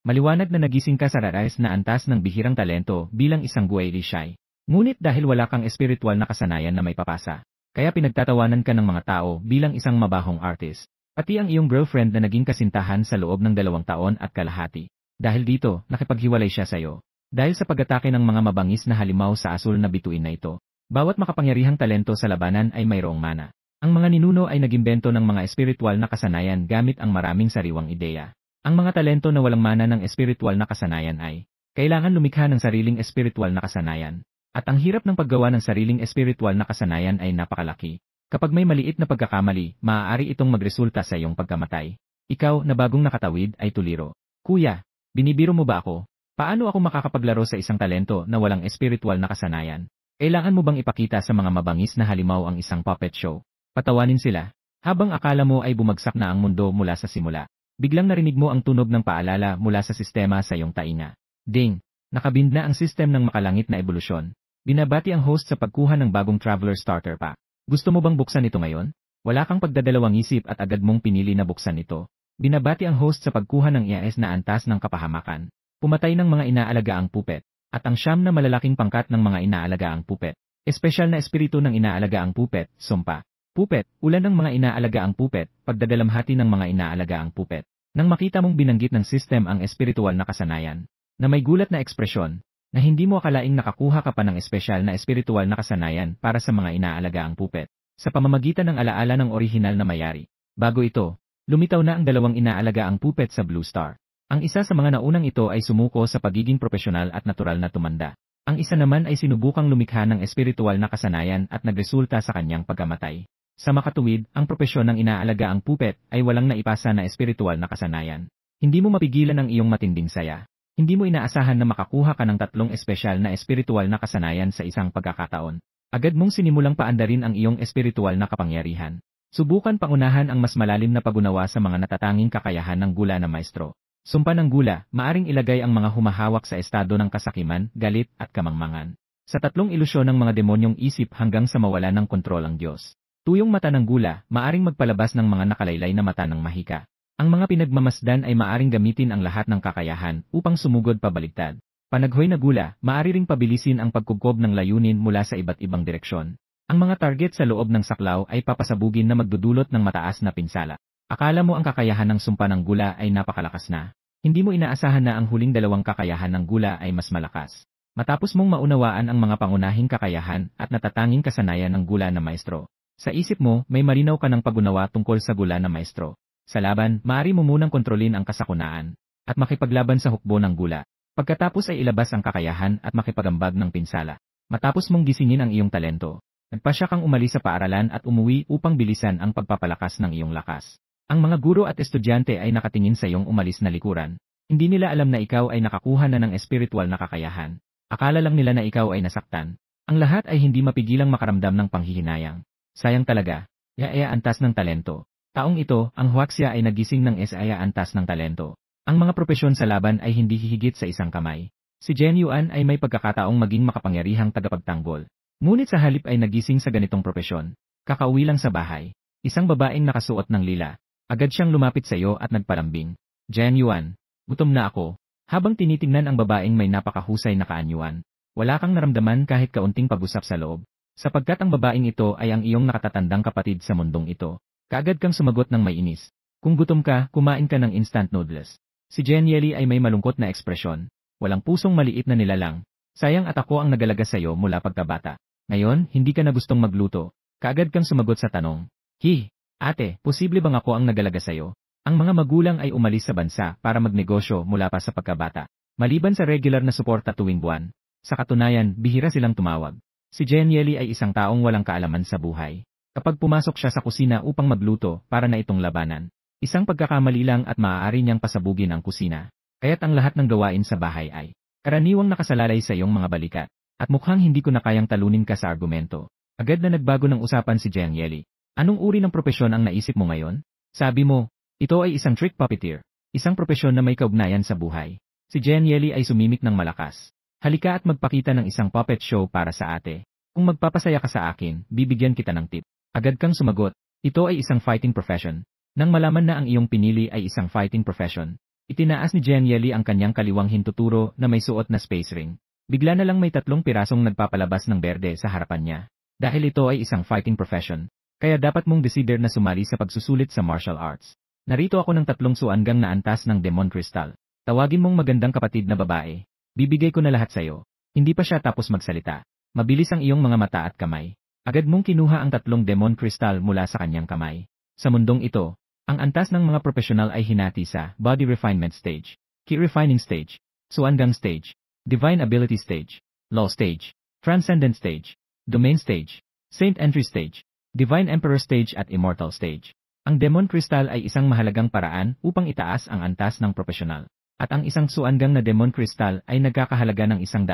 Maliwanag na nagising ka sa rarais na antas ng bihirang talento bilang isang Guayli Shy. Ngunit dahil wala kang espiritual na kasanayan na may papasa, kaya pinagtatawanan ka ng mga tao bilang isang mabahong artist. Pati ang iyong girlfriend na naging kasintahan sa loob ng 2 taon at kalahati. Dahil dito, nakipaghiwalay siya sa iyo. Dahil sa pag-atake ng mga mabangis na halimaw sa asul na bituin na ito, bawat makapangyarihang talento sa labanan ay mayroong mana. Ang mga ninuno ay nagimbento ng mga espiritual na kasanayan gamit ang maraming sariwang ideya. Ang mga talento na walang mana ng espiritual na kasanayan ay kailangan lumikha ng sariling espiritual na kasanayan. At ang hirap ng paggawa ng sariling espiritual na kasanayan ay napakalaki. Kapag may maliit na pagkakamali, maaari itong magresulta sa iyong pagkamatay. Ikaw na bagong nakatawid ay tuliro. Kuya, binibiro mo ba ako? Paano ako makakapaglaro sa isang talento na walang espiritual na kasanayan? Kailangan mo bang ipakita sa mga mabangis na halimaw ang isang puppet show? Patawanin sila. Habang akala mo ay bumagsak na ang mundo mula sa simula, biglang narinig mo ang tunog ng paalala mula sa sistema sa iyong tainga. Ding! Nakabind na ang system ng makalangit na ebolusyon. Binabati ang host sa pagkuha ng bagong Traveler Starter Pack. Gusto mo bang buksan ito ngayon? Wala kang pagdadalawang isip at agad mong pinili na buksan ito. Binabati ang host sa pagkuha ng IAS na antas ng kapahamakan. Pumatay ng mga inaalagaang pupet. At ang 9 na malalaking pangkat ng mga inaalagaang pupet. Espesyal na espiritu ng inaalagaang pupet, sumpa. Pupet, ulan ng mga inaalagaang pupet, pagdadalamhati ng mga inaalagaang pupet. Nang makita mong binanggit ng system ang espiritual na kasanayan, na may gulat na ekspresyon, na hindi mo akalaing nakakuha ka pa ng espesyal na espiritual na kasanayan para sa mga inaalagaang pupet, sa pamamagitan ng alaala ng orihinal na mayari. Bago ito, lumitaw na ang 2 inaalagaang pupet sa Blue Star. Ang isa sa mga naunang ito ay sumuko sa pagiging profesional at natural na tumanda. Ang isa naman ay sinubukang lumikha ng espiritual na kasanayan at nagresulta sa kanyang pagkamatay. Sa makatuwid, ang propesyon ng inaalagaang pupet ay walang naipasa na espiritual na kasanayan. Hindi mo mapigilan ang iyong matinding saya. Hindi mo inaasahan na makakuha ka ng 3 espesyal na espiritual na kasanayan sa isang pagkakataon. Agad mong sinimulang paandarin ang iyong espiritual na kapangyarihan. Subukan pangunahan ang mas malalim na pagunawa sa mga natatanging kakayahan ng gula na maestro. Sumpa ng gula, maaring ilagay ang mga humahawak sa estado ng kasakiman, galit, at kamangmangan. Sa 3 ilusyon ng mga demonyong isip hanggang sa mawala ng kontrol ang Diyos. Tuyong mata ng gula, maaring magpalabas ng mga nakalaylay na mata ng mahika. Ang mga pinagmamasdan ay maaring gamitin ang lahat ng kakayahan upang sumugod pabaligtad. Panaghoy na gula, maaari ring pabilisin ang pagkukob ng layunin mula sa iba't ibang direksyon. Ang mga target sa loob ng saklaw ay papasabugin na magdudulot ng mataas na pinsala. Akala mo ang kakayahan ng sumpa ng gula ay napakalakas na. Hindi mo inaasahan na ang huling 2 kakayahan ng gula ay mas malakas. Matapos mong maunawaan ang mga pangunahing kakayahan at natatanging kasanayan ng gula na maestro, sa isip mo may malinaw ka ng pagunawa tungkol sa gula na maestro. Sa laban, maaari mo munang kontrolin ang kasakunaan at makipaglaban sa hukbo ng gula. Pagkatapos ay ilabas ang kakayahan at makipagambag ng pinsala. Matapos mong gisingin ang iyong talento, nagpasya kang umalis sa paaralan at umuwi upang bilisan ang pagpapalakas ng iyong lakas. Ang mga guro at estudyante ay nakatingin sa iyong umalis na likuran. Hindi nila alam na ikaw ay nakakuha na ng espiritual na kakayahan. Akala lang nila na ikaw ay nasaktan. Ang lahat ay hindi mapigilang makaramdam ng panghihinayang. Sayang talaga. Yaaya antas ng talento. Taong ito, ang Huaxia ay nagising ng Esaya antas ng talento. Ang mga propesyon sa laban ay hindi hihigit sa isang kamay. Si Jen Yuan ay may pagkakataong maging makapangyarihang tagapagtanggol. Ngunit sa halip ay nagising sa ganitong propesyon. Kakauwi lang sa bahay. Isang babaeng nakasuot ng lila. Agad siyang lumapit sa iyo at nagpalambing. Jen Yuan, gutom na ako. Habang tinitingnan ang babaeng may napakahusay na kaanyuan. Wala kang naramdaman kahit kaunting pag-usap sa loob. Sapagkat ang babaeng ito ay ang iyong nakatatandang kapatid sa mundong ito. Kaagad kang sumagot ng may inis. Kung gutom ka, kumain ka ng instant noodles. Si Jen Yeli ay may malungkot na ekspresyon. Walang pusong maliit na nilalang. Sayang at ako ang nagalaga sa iyo mula pagkabata. Ngayon, hindi ka na gustong magluto. Kaagad kang sumagot sa tanong. Ate, posible bang ako ang nagalaga sa iyo? Ang mga magulang ay umalis sa bansa para magnegosyo mula pa sa pagkabata. Maliban sa regular na suporta tuwing buwan. Sa katunayan, bihira silang tumawag. Si Jen Yeli ay isang taong walang kaalaman sa buhay. Kapag pumasok siya sa kusina upang magluto para na itong labanan, isang pagkakamali lang at maaari niyang pasabugin ang kusina. Kaya't ang lahat ng gawain sa bahay ay karaniwang nakasalalay sa iyong mga balikat. At mukhang hindi ko na kayang talunin ka sa argumento. Agad na nagbago ng usapan si Jen Yeli. Anong uri ng propesyon ang naisip mo ngayon? Sabi mo, ito ay isang trick puppeteer. Isang propesyon na may kaugnayan sa buhay. Si Jen Yeli ay sumimik ng malakas. Halika at magpakita ng isang puppet show para sa ate. Kung magpapasaya ka sa akin, bibigyan kita ng tip. Agad kang sumagot. Ito ay isang fighting profession. Nang malaman na ang iyong pinili ay isang fighting profession, Itinaas ni Geniely ang kanyang kaliwang hintuturo na may suot na space ring. Bigla na lang may 3 pirasong nagpapalabas ng berde sa harapan niya. Dahil ito ay isang fighting profession, kaya dapat mong decider na sumali sa pagsusulit sa martial arts. Narito ako ng 3 suanggang na antas ng Demon Crystal. Tawagin mong magandang kapatid na babae. Bibigay ko na lahat sa'yo. Hindi pa siya tapos magsalita. Mabilis ang iyong mga mata at kamay. Agad mong kinuha ang 3 Demon Crystal mula sa kanyang kamay. Sa mundong ito, ang antas ng mga profesional ay hinati sa Body Refinement Stage, Ki Refining Stage, Suanggang Stage, Divine Ability Stage, Law Stage, Transcendent Stage, Domain Stage, Saint Entry Stage, Divine Emperor Stage at Immortal Stage. Ang Demon Crystal ay isang mahalagang paraan upang itaas ang antas ng profesional. At ang isang suanggang na Demon Crystal ay nagkakahalaga ng 100,000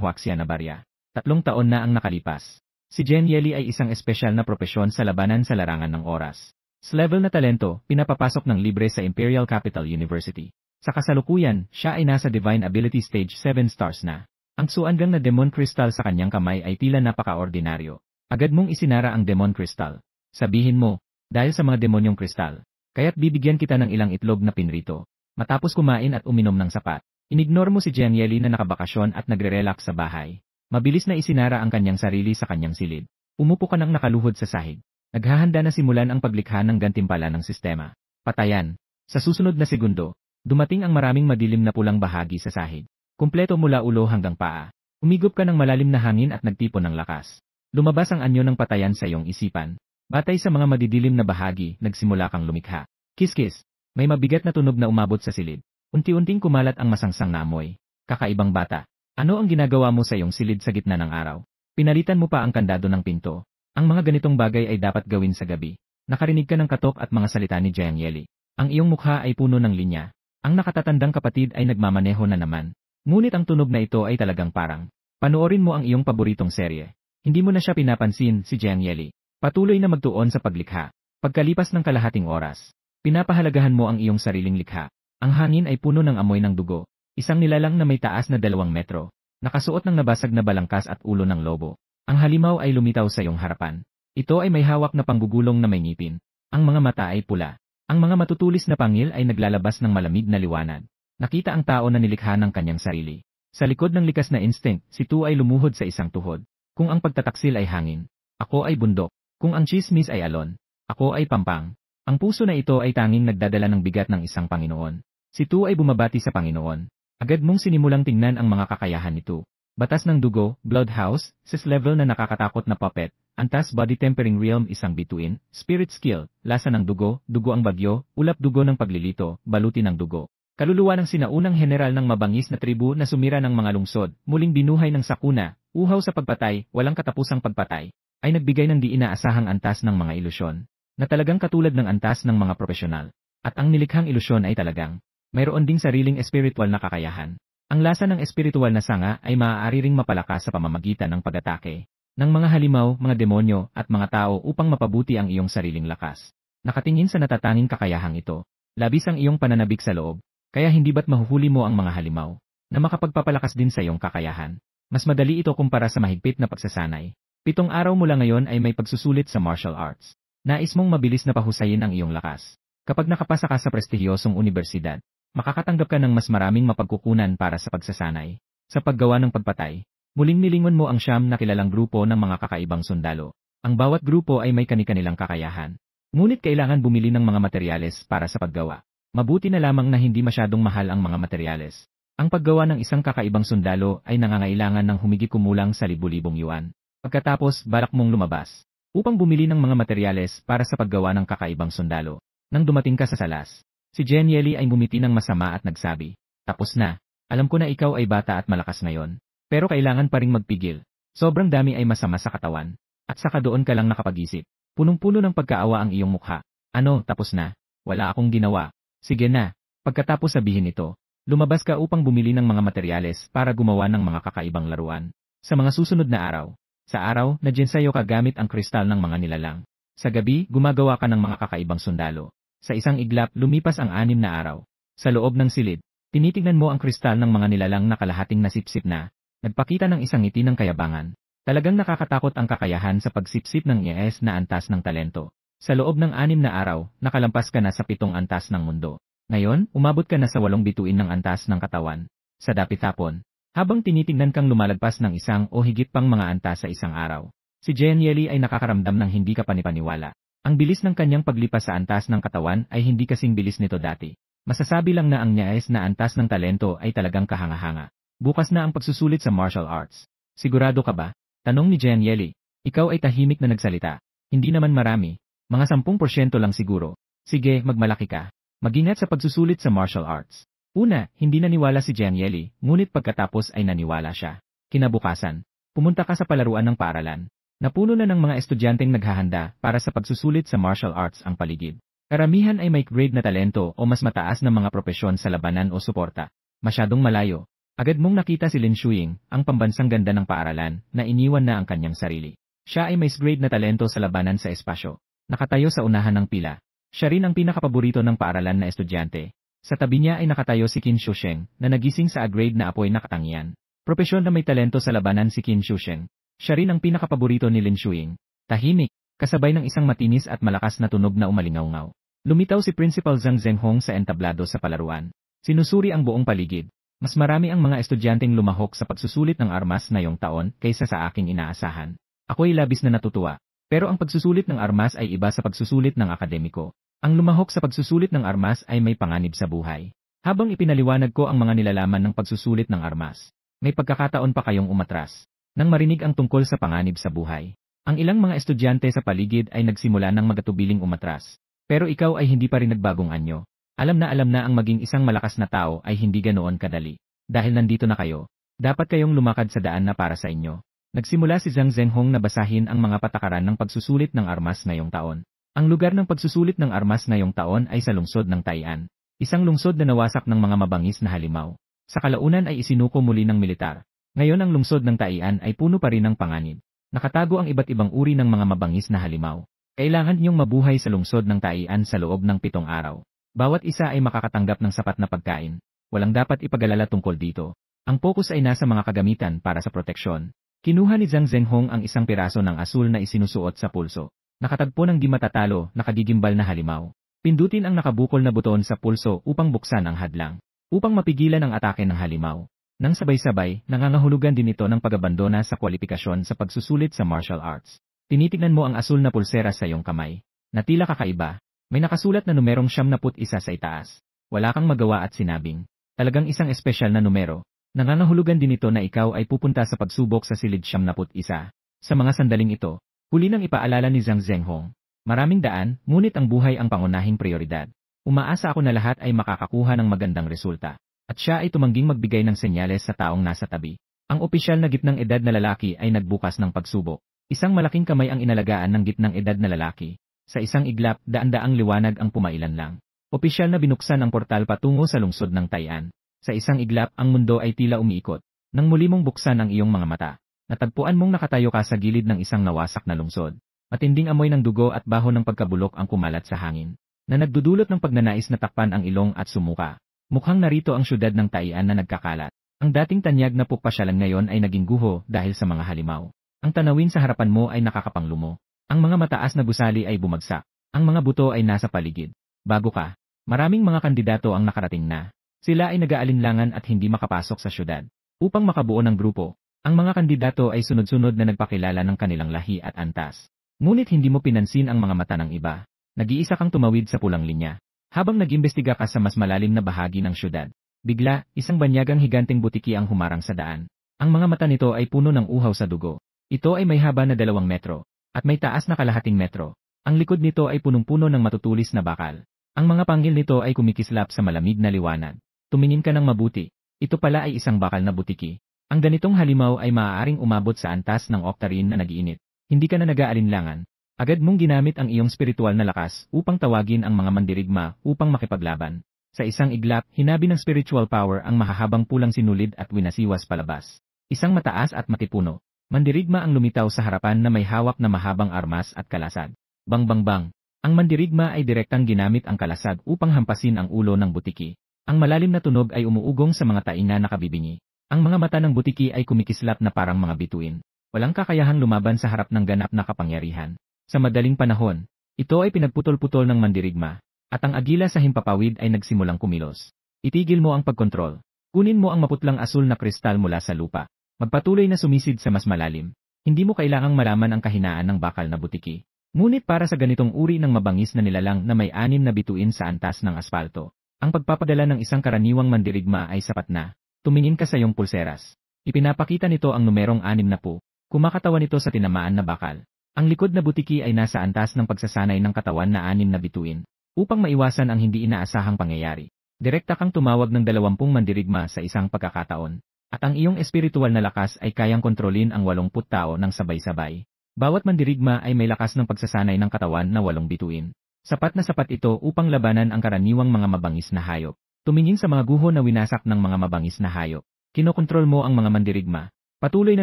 huaxia na barya. 3 taon na ang nakalipas. Si Geniely ay isang espesyal na propesyon sa labanan sa larangan ng oras. Sa level na talento, pinapapasok ng libre sa Imperial Capital University. Sa kasalukuyan, siya ay nasa Divine Ability Stage 7 stars na. Ang suanggang na Demon Crystal sa kanyang kamay ay tila napaka-ordinaryo. Agad mong isinara ang Demon Crystal. Sabihin mo, dahil sa mga demonyong kristal, kaya't bibigyan kita ng ilang itlog na pinrito. Matapos kumain at uminom ng sapat, inignore mo si Geniely na nakabakasyon at nagre-relax sa bahay. Mabilis na isinara ang kanyang sarili sa kanyang silid. Umupo ka ng nakaluhod sa sahig. Naghahanda na simulan ang paglikha ng gantimpala ng sistema. Patayan. Sa susunod na segundo, dumating ang maraming madilim na pulang bahagi sa sahig. Kumpleto mula ulo hanggang paa. Umigop ka ng malalim na hangin at nagtipon ng lakas. Lumabas ang anyo ng patayan sa iyong isipan. Batay sa mga madidilim na bahagi, nagsimula kang lumikha. Kiskis. May mabigat na tunog na umabot sa silid. Unti-unting kumalat ang masangsang na amoy. Kakaibang bata. Ano ang ginagawa mo sa iyong silid sa gitna ng araw? Pinalitan mo pa ang kandado ng pinto. Ang mga ganitong bagay ay dapat gawin sa gabi. Nakarinig ka ng katok at mga salita ni Geniely. Ang iyong mukha ay puno ng linya. Ang nakatatandang kapatid ay nagmamaneho na naman. Ngunit ang tunog na ito ay talagang parang, panoorin mo ang iyong paboritong serye. Hindi mo na siya pinapansin, si Geniely. Patuloy na magtuon sa paglikha. Pagkalipas ng kalahating oras, pinapahalagahan mo ang iyong sariling likha. Ang hangin ay puno ng amoy ng dugo. Isang nilalang na may taas na 2 metro. Nakasuot ng nabasag na balangkas at ulo ng lobo. Ang halimaw ay lumitaw sa iyong harapan. Ito ay may hawak na panggugulong na may ngipin. Ang mga mata ay pula. Ang mga matutulis na pangil ay naglalabas ng malamig na liwanag. Nakita ang tao na nilikha ng kanyang sarili. Sa likod ng likas na instinct, si Tu ay lumuhod sa isang tuhod. Kung ang pagtataksil ay hangin, ako ay bundok. Kung ang chismis ay alon, ako ay pampang. Ang puso na ito ay tanging nagdadala ng bigat ng isang Panginoon. Si Tu ay bumabati sa Panginoon. Agad mong sinimulang tingnan ang mga kakayahan ni Tu. Batas ng dugo, Bloodhouse, sis level na nakakatakot na puppet, antas body tempering realm isang bituin, spirit skill, lasa ng dugo ang bagyo, ulap dugo ng paglilito, baluti ng dugo. Kaluluwa ng sinaunang general ng mabangis na tribu na sumira ng mga lungsod, muling binuhay ng sakuna, uhaw sa pagpatay, walang katapusang pagpatay, ay nagbigay ng di inaasahang antas ng mga ilusyon, na talagang katulad ng antas ng mga profesional. At ang nilikhang ilusyon ay talagang, mayroon ding sariling espiritual na kakayahan. Ang lasa ng espiritual na sanga ay maaari ring mapalakas sa pamamagitan ng pag-atake ng mga halimaw, mga demonyo, at mga tao upang mapabuti ang iyong sariling lakas. Nakatingin sa natatanging kakayahang ito, labis ang iyong pananabik sa loob, kaya hindi ba't mahuhuli mo ang mga halimaw na makapagpapalakas din sa iyong kakayahan. Mas madali ito kumpara sa mahigpit na pagsasanay. 7 araw mula ngayon ay may pagsusulit sa martial arts. Nais mong mabilis na pahusayin ang iyong lakas. Kapag nakapasa ka sa prestihiyosong universidad, makakatanggap ka ng mas maraming mapagkukunan para sa pagsasanay. Sa paggawa ng pagpatay, muling nilingon mo ang 9 na kilalang grupo ng mga kakaibang sundalo. Ang bawat grupo ay may kani-kanilang kakayahan. Ngunit kailangan bumili ng mga materyales para sa paggawa. Mabuti na lamang na hindi masyadong mahal ang mga materyales. Ang paggawa ng isang kakaibang sundalo ay nangangailangan ng humigit kumulang sa libu-libong yuan. Pagkatapos, balak mong lumabas upang bumili ng mga materyales para sa paggawa ng kakaibang sundalo. Nang dumating ka sa salas, si Geniely ay bumiti ng masama at nagsabi, "Tapos na. Alam ko na ikaw ay bata at malakas ngayon. Pero kailangan pa ring magpigil. Sobrang dami ay masama sa katawan. At saka doon ka lang nakapag-isip. Punong-puno ng pagkaawa ang iyong mukha. Ano, tapos na? Wala akong ginawa. Sige na." Pagkatapos sabihin ito, lumabas ka upang bumili ng mga materyales para gumawa ng mga kakaibang laruan. Sa mga susunod na araw, sa araw, nadyensayo ka gamit ang kristal ng mga nilalang. Sa gabi, gumagawa ka ng mga kakaibang sundalo. Sa isang iglap, lumipas ang 6 na araw. Sa loob ng silid, tinitignan mo ang kristal ng mga nilalang na kalahating nasipsip na, nagpakita ng isang ngiti ng kayabangan. Talagang nakakatakot ang kakayahan sa pagsipsip ng IAS na antas ng talento. Sa loob ng 6 na araw, nakalampas ka na sa 7 antas ng mundo. Ngayon, umabot ka na sa 8 bituin ng antas ng katawan. Sa dapit-hapon, habang tinitingnan kang lumalagpas ng isang o higit pang mga antas sa isang araw, si Jenny ay nakakaramdam ng hindi ka panipaniwala. Ang bilis ng kanyang paglipas sa antas ng katawan ay hindi kasing bilis nito dati. Masasabi lang na ang niyais na antas ng talento ay talagang kahanga-hanga. Bukas na ang pagsusulit sa martial arts. Sigurado ka ba? Tanong ni Jenny. Ikaw ay tahimik na nagsalita. Hindi naman marami. Mga 10% lang siguro. Sige, magmalaki ka. Mag-ingat sa pagsusulit sa martial arts. Una, hindi naniwala si Jenny, ngunit pagkatapos ay naniwala siya. Kinabukasan, pumunta ka sa palaruan ng paaralan. Napuno na ng mga estudyanteng naghahanda para sa pagsusulit sa martial arts ang paligid. Karamihan ay may grade na talento o mas mataas na mga propesyon sa labanan o suporta. Masyadong malayo. Agad mong nakita si Lin Shuing, ang pambansang ganda ng paaralan, na iniwan na ang kanyang sarili. Siya ay may grade na talento sa labanan sa espasyo. Nakatayo sa unahan ng pila. Siya rin ang pinakapaborito ng paaralan na estudyante. Sa tabi niya ay nakatayo si Qin Shusheng, na nagising sa A-grade na apoy na katangian. Propesyon na may talento sa labanan si Qin Shusheng. Siya rin ang pinakapaborito ni Lin Shuing. Tahimik, kasabay ng isang matinis at malakas na tunog na umalingaw-ngaw. Lumitaw si Principal Zhang Zhenghong sa entablado sa palaruan. Sinusuri ang buong paligid. Mas marami ang mga estudyanteng lumahok sa pagsusulit ng armas ngayong taon kaysa sa aking inaasahan. Ako'y labis na natutuwa. Pero ang pagsusulit ng armas ay iba sa pagsusulit ng akademiko. Ang lumahok sa pagsusulit ng armas ay may panganib sa buhay. Habang ipinaliwanag ko ang mga nilalaman ng pagsusulit ng armas, may pagkakataon pa kayong umatras. Nang marinig ang tungkol sa panganib sa buhay, ang ilang mga estudyante sa paligid ay nagsimula ng magatubiling umatras. Pero ikaw ay hindi pa rin nagbagong anyo. Alam na ang maging isang malakas na tao ay hindi ganoon kadali. Dahil nandito na kayo, dapat kayong lumakad sa daan na para sa inyo. Nagsimula si Zhang Zhenghong na basahin ang mga patakaran ng pagsusulit ng armas ngayong taon. Ang lugar ng pagsusulit ng armas ngayong taon ay sa lungsod ng Tai'an. Isang lungsod na nawasak ng mga mabangis na halimaw. Sa kalaunan ay isinuko muli ng militar. Ngayon ang lungsod ng Tai'an ay puno pa rin ng panganib. Nakatago ang iba't ibang uri ng mga mabangis na halimaw. Kailangan niyong mabuhay sa lungsod ng Tai'an sa loob ng 7 araw. Bawat isa ay makakatanggap ng sapat na pagkain. Walang dapat ipagalala tungkol dito. Ang focus ay nasa mga kagamitan para sa proteksyon. Kinuha ni Zhang Zhenghong ang isang piraso ng asul na isinusuot sa pulso. Nakatagpo ng di matatalo, nakagigimbal na halimaw. Pindutin ang nakabukol na buton sa pulso upang buksan ang hadlang. Upang mapigilan ang atake ng halimaw. Nang sabay-sabay, nangangahulugan din ito ng pag-abandona sa kwalifikasyon sa pagsusulit sa martial arts. Tinitignan mo ang asul na pulsera sa iyong kamay. Na tila kakaiba. May nakasulat na numerong 71 sa itaas. Wala kang magawa at sinabing. Talagang isang espesyal na numero. Nangangahulugan din ito na ikaw ay pupunta sa pagsubok sa silid 71. Sa mga sandaling ito, huli nang ipaalala ni Zhang Zhenghong. Maraming daan, ngunit ang buhay ang pangunahing prioridad. Umaasa ako na lahat ay makakakuha ng magandang resulta. At siya ay tumangging magbigay ng senyales sa taong nasa tabi. Ang opisyal na gitnang edad na lalaki ay nagbukas ng pagsubok. Isang malaking kamay ang inalagaan ng gitnang edad na lalaki. Sa isang iglap, daan-daang liwanag ang pumailan lang. Opisyal na binuksan ang portal patungo sa lungsod ng Tai'an. Sa isang iglap, ang mundo ay tila umiikot. Nang muli mong buksan ang iyong mga mata, natagpuan mong nakatayo ka sa gilid ng isang nawasak na lungsod. Matinding amoy ng dugo at baho ng pagkabulok ang kumalat sa hangin, na nagdudulot ng pagnanais na takpan ang ilong at sumuka. Mukhang narito ang syudad ng Tai'an na nagkakalat. Ang dating tanyag na pupasyalan ngayon ay naging guho dahil sa mga halimaw. Ang tanawin sa harapan mo ay nakakapanglumo. Ang mga mataas na gusali ay bumagsak. Ang mga buto ay nasa paligid. Bago ka, maraming mga kandidato ang nakarating na. Sila ay nag-aalinlangan at hindi makapasok sa syudad. Upang makabuo ng grupo, ang mga kandidato ay sunod-sunod na nagpakilala ng kanilang lahi at antas. Ngunit hindi mo pinansin ang mga mata ng iba. Nag-iisa kang tumawid sa pulang linya. Habang nag-imbestiga ka sa mas malalim na bahagi ng syudad, bigla, isang banyagang higanteng butiki ang humarang sa daan. Ang mga mata nito ay puno ng uhaw sa dugo. Ito ay may haba na 2 metro. At may taas na kalahating metro. Ang likod nito ay punong-puno ng matutulis na bakal. Ang mga panggil nito ay kumikislap sa malamig na liwanag. Tumingin ka ng mabuti. Ito pala ay isang bakal na butiki. Ang ganitong halimaw ay maaaring umabot sa antas ng octarine na nag-iinit. Hindi ka na nag-aalinlangan. Agad mong ginamit ang iyong spiritual na lakas upang tawagin ang mga mandirigma upang makipaglaban. Sa isang iglap, hinabi ng spiritual power ang mahahabang pulang sinulid at winasiwas palabas. Isang mataas at matipuno. Mandirigma ang lumitaw sa harapan na may hawak na mahabang armas at kalasag. Bang bang bang. Ang mandirigma ay direktang ginamit ang kalasag upang hampasin ang ulo ng butiki. Ang malalim na tunog ay umuugong sa mga tainga na nakabibingi. Ang mga mata ng butiki ay kumikislap na parang mga bituin. Walang kakayahang lumaban sa harap ng ganap na kapangyarihan. Sa madaling panahon, ito ay pinagputol-putol ng mandirigma. at ang agila sa himpapawid ay nagsimulang kumilos. Itigil mo ang pagkontrol. Kunin mo ang maputlang asul na kristal mula sa lupa. Magpatuloy na sumisid sa mas malalim. Hindi mo kailangang malaman ang kahinaan ng bakal na butiki. Ngunit para sa ganitong uri ng mabangis na nilalang na may 6 na bituin sa antas ng aspalto, ang pagpapadala ng isang karaniwang mandirigma ay sapat na. Tumingin ka sa iyong pulseras. Ipinapakita nito ang numerong 60. Kumakatawan nito sa tinamaan na bakal. Ang likod na butiki ay nasa antas ng pagsasanay ng katawan na 6 na bituin. Upang maiwasan ang hindi inaasahang pangyayari, direkta kang tumawag ng 20 mandirigma sa isang pagkakataon. At ang iyong espiritual na lakas ay kayang kontrolin ang 80 tao ng sabay-sabay. Bawat mandirigma ay may lakas ng pagsasanay ng katawan na 8 bituin. Sapat na sapat ito upang labanan ang karaniwang mga mabangis na hayop. Tumingin sa mga guho na winasak ng mga mabangis na hayop. Kinokontrol mo ang mga mandirigma. Patuloy na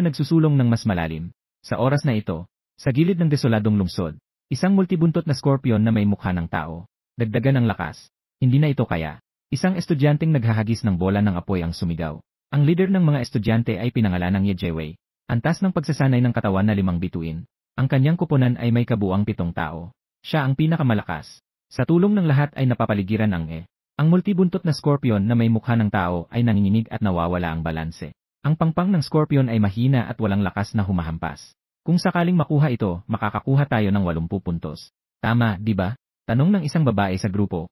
nagsusulong ng mas malalim. Sa oras na ito, sa gilid ng desoladong lungsod, isang multibuntot na scorpion na may mukha ng tao. Dagdagan ang lakas. Hindi na ito kaya. Isang estudyanteng naghahagis ng bola ng apoy ang sumigaw. Ang leader ng mga estudyante ay pinangalanang Yejewei. Antas ng pagsasanay ng katawan na 5 bituin. Ang kanyang kuponan ay may kabuuang 7 tao. Siya ang pinakamalakas. Sa tulong ng lahat ay napapaligiran ang Ang multibuntot na scorpion na may mukha ng tao ay nanginginig at nawawala ang balanse. Ang pangpang ng scorpion ay mahina at walang lakas na humahampas. Kung sakaling makuha ito, makakakuha tayo ng 80 puntos. Tama, di ba? Tanong ng isang babae sa grupo.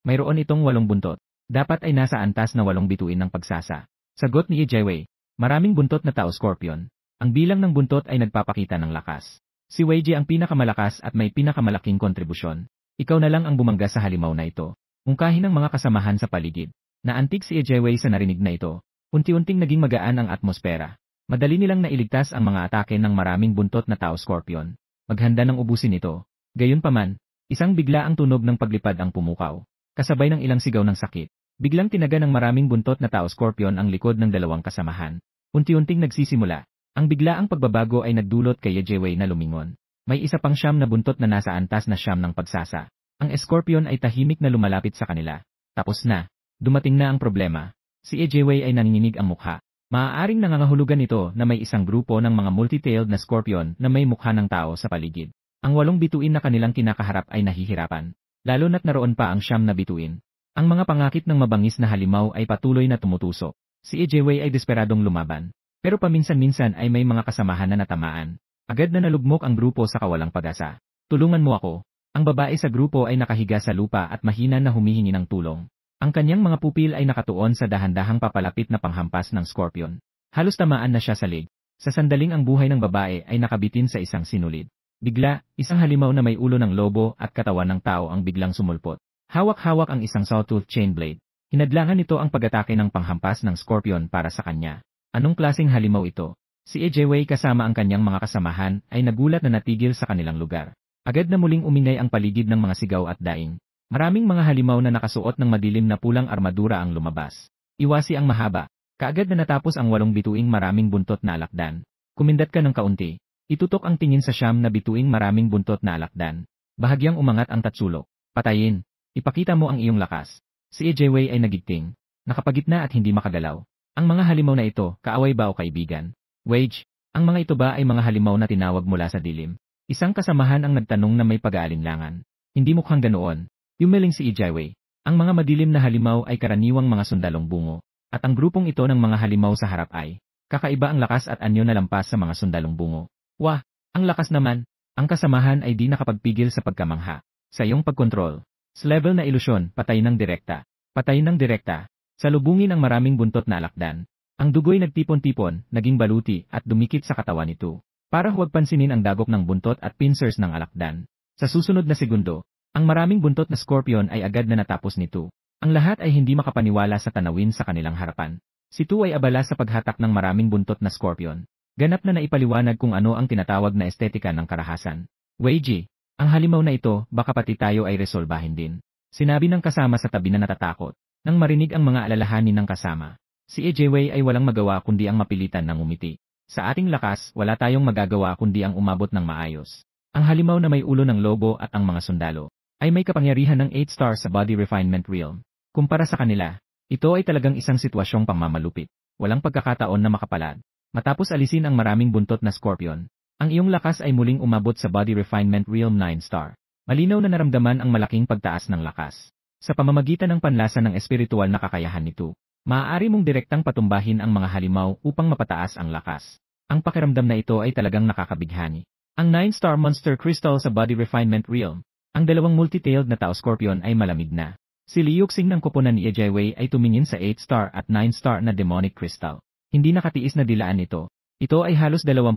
Mayroon itong 8 buntot. Dapat ay nasa antas na 8 bituin ng pagsasa. Sagot ni Yejewei. Maraming buntot na tao scorpion. Ang bilang ng buntot ay nagpapakita ng lakas. Si Weiji ang pinakamalakas at may pinakamalaking kontribusyon. Ikaw na lang ang bumangga sa halimaw na ito. Mungkahin ng mga kasamahan sa paligid. Naantig si Yejewei sa narinig na ito. Unti-unting naging magaan ang atmosfera. Madali nilang nailigtas ang mga atake ng maraming buntot na tao scorpion. Maghanda ng ubusin ito. Gayunpaman, isang bigla ang tunog ng paglipad ang pumukaw. Kasabay ng ilang sigaw ng sakit. Biglang tinaga ng maraming buntot na tao scorpion ang likod ng 2 kasamahan. Unti-unting nagsisimula. Ang biglaang pagbabago ay nagdulot kay Yejewei na lumingon. May isa pang 9 na buntot na nasa antas na 9 ng pagsasa. Ang scorpion ay tahimik na lumalapit sa kanila. Tapos na. Dumating na ang problema. Si Yejewei ay nanginginig ang mukha. Maaaring nangangahulugan ito na may isang grupo ng mga multi-tailed na scorpion na may mukha ng tao sa paligid. Ang 8 bituin na kanilang kinakaharap ay nahihirapan. Lalo na't naroon pa ang 9 na bituin. Ang mga pangakit ng mabangis na halimaw ay patuloy na tumutusok. Si Yejewei ay desperadong lumaban. Pero paminsan-minsan ay may mga kasamahan na natamaan. Agad na nalugmok ang grupo sa kawalang pag-asa. Tulungan mo ako. Ang babae sa grupo ay nakahiga sa lupa at mahina na humihingi ng tulong. Ang kanyang mga pupil ay nakatuon sa dahan-dahang papalapit na panghampas ng scorpion. Halos tamaan na siya sa leg. Sa sandaling ang buhay ng babae ay nakabitin sa isang sinulid. Bigla, isang halimaw na may ulo ng lobo at katawan ng tao ang biglang sumulpot. Hawak-hawak ang isang sawtooth chain blade. Hinadlangan nito ang pag-atake ng panghampas ng scorpion para sa kanya. Anong klaseng halimaw ito? Si Yejewei kasama ang kanyang mga kasamahan ay nagulat na natigil sa kanilang lugar. Agad na muling umingay ang paligid ng mga sigaw at daing. Maraming mga halimaw na nakasuot ng madilim na pulang armadura ang lumabas. Iwasi ang mahaba. Kaagad na natapos ang 8 bituing maraming buntot na alakdan. Kumindat ka ng kaunti. Itutok ang tingin sa 9 na bituing maraming buntot na alakdan. Bahagyang umangat ang Tatsulok. Patayin. Ipakita mo ang iyong lakas. Si Yejewei ay nagigting. Nakapagitna at hindi makagalaw. Ang mga halimaw na ito, kaaway ba o kaibigan? Weiji, ang mga ito ba ay mga halimaw na tinawag mula sa dilim? Isang kasamahan ang nagtanong na may pag-aalinlangan. Hindi mukhang ganoon. Yumeling si Yejewei. Ang mga madilim na halimaw ay karaniwang mga sundalong bungo. At ang grupong ito ng mga halimaw sa harap ay kakaiba ang lakas at anyo na lampas sa mga sundalong bungo. Wah! Ang lakas naman! Ang kasamahan ay di nakapagpigil sa pagkamangha. Sa iyong pagkontrol. Sa level na ilusyon, patay ng direkta. Patay ng direkta. Salubungin ang maraming buntot na alakdan. Ang dugo'y nagtipon-tipon, naging baluti at dumikit sa katawan nito. Para huwag pansinin ang dagok ng buntot at pincers ng alakdan. Sa susunod na segundo, ang maraming buntot na scorpion ay agad na natapos nito. Ang lahat ay hindi makapaniwala sa tanawin sa kanilang harapan. Si Tu ay abala sa paghatak ng maraming buntot na scorpion. Ganap na naipaliwanag kung ano ang tinatawag na estetika ng karahasan. Weiji, ang halimaw na ito, baka pati tayo ay resolbahin din. Sinabi ng kasama sa tabi na natatakot. Nang marinig ang mga alalahanin ng kasama, si Yejewei ay walang magawa kundi ang mapilitan ng umiti. Sa ating lakas, wala tayong magagawa kundi ang umabot ng maayos. Ang halimaw na may ulo ng lobo at ang mga sundalo ay may kapangyarihan ng 8 stars sa body refinement realm. Kumpara sa kanila, ito ay talagang isang sitwasyong pangmamalupit. Walang pagkakataon na makapalad. Matapos alisin ang maraming buntot na scorpion, ang iyong lakas ay muling umabot sa body refinement realm 9 star. Malinaw na naramdaman ang malaking pagtaas ng lakas. Sa pamamagitan ng panlasa ng espiritual na kakayahan nito, maaari mong direktang patumbahin ang mga halimaw upang mapataas ang lakas. Ang pakiramdam na ito ay talagang nakakabighani. Ang 9-star monster crystal sa body refinement realm. Ang dalawang multi-tailed na tao scorpion ay malamig na. Si Liuxing ng koponan ni Ejaiwei ay tumingin sa 8-star at 9-star na demonic crystal. Hindi nakatiis na dilaan ito. Ito ay halos 20,000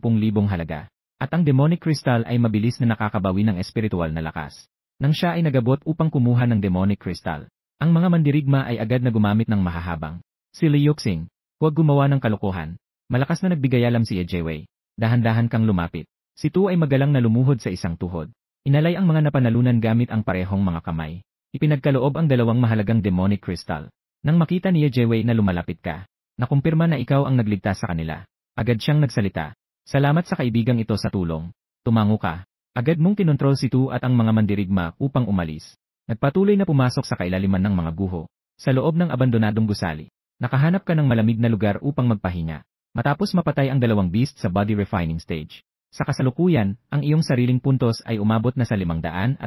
halaga. At ang demonic crystal ay mabilis na nakakabawi ng espiritual na lakas. Nang siya ay nagabot upang kumuha ng demonic crystal, ang mga mandirigma ay agad na gumamit ng mahahabang. Si Liuxing, huwag gumawa ng kalokohan. Malakas na nagbigay alam si Ejaiwei. Dahan-dahan kang lumapit. Si Tu ay magalang na lumuhod sa isang tuhod. Inalay ang mga napanalunan gamit ang parehong mga kamay. Ipinagkaloob ang dalawang mahalagang demonic crystal. Nang makita ni Ejaiwei na lumalapit ka, nakumpirma na ikaw ang nagligtas sa kanila. Agad siyang nagsalita. Salamat sa kaibigang ito sa tulong. Tumango ka. Agad mong kinontrol si Tu at ang mga mandirigma upang umalis. Nagpatuloy na pumasok sa kailaliman ng mga guho. Sa loob ng abandonadong gusali, nakahanap ka ng malamig na lugar upang magpahinga. Matapos mapatay ang dalawang beast sa body refining stage. Sa kasalukuyan, ang iyong sariling puntos ay umabot na sa 540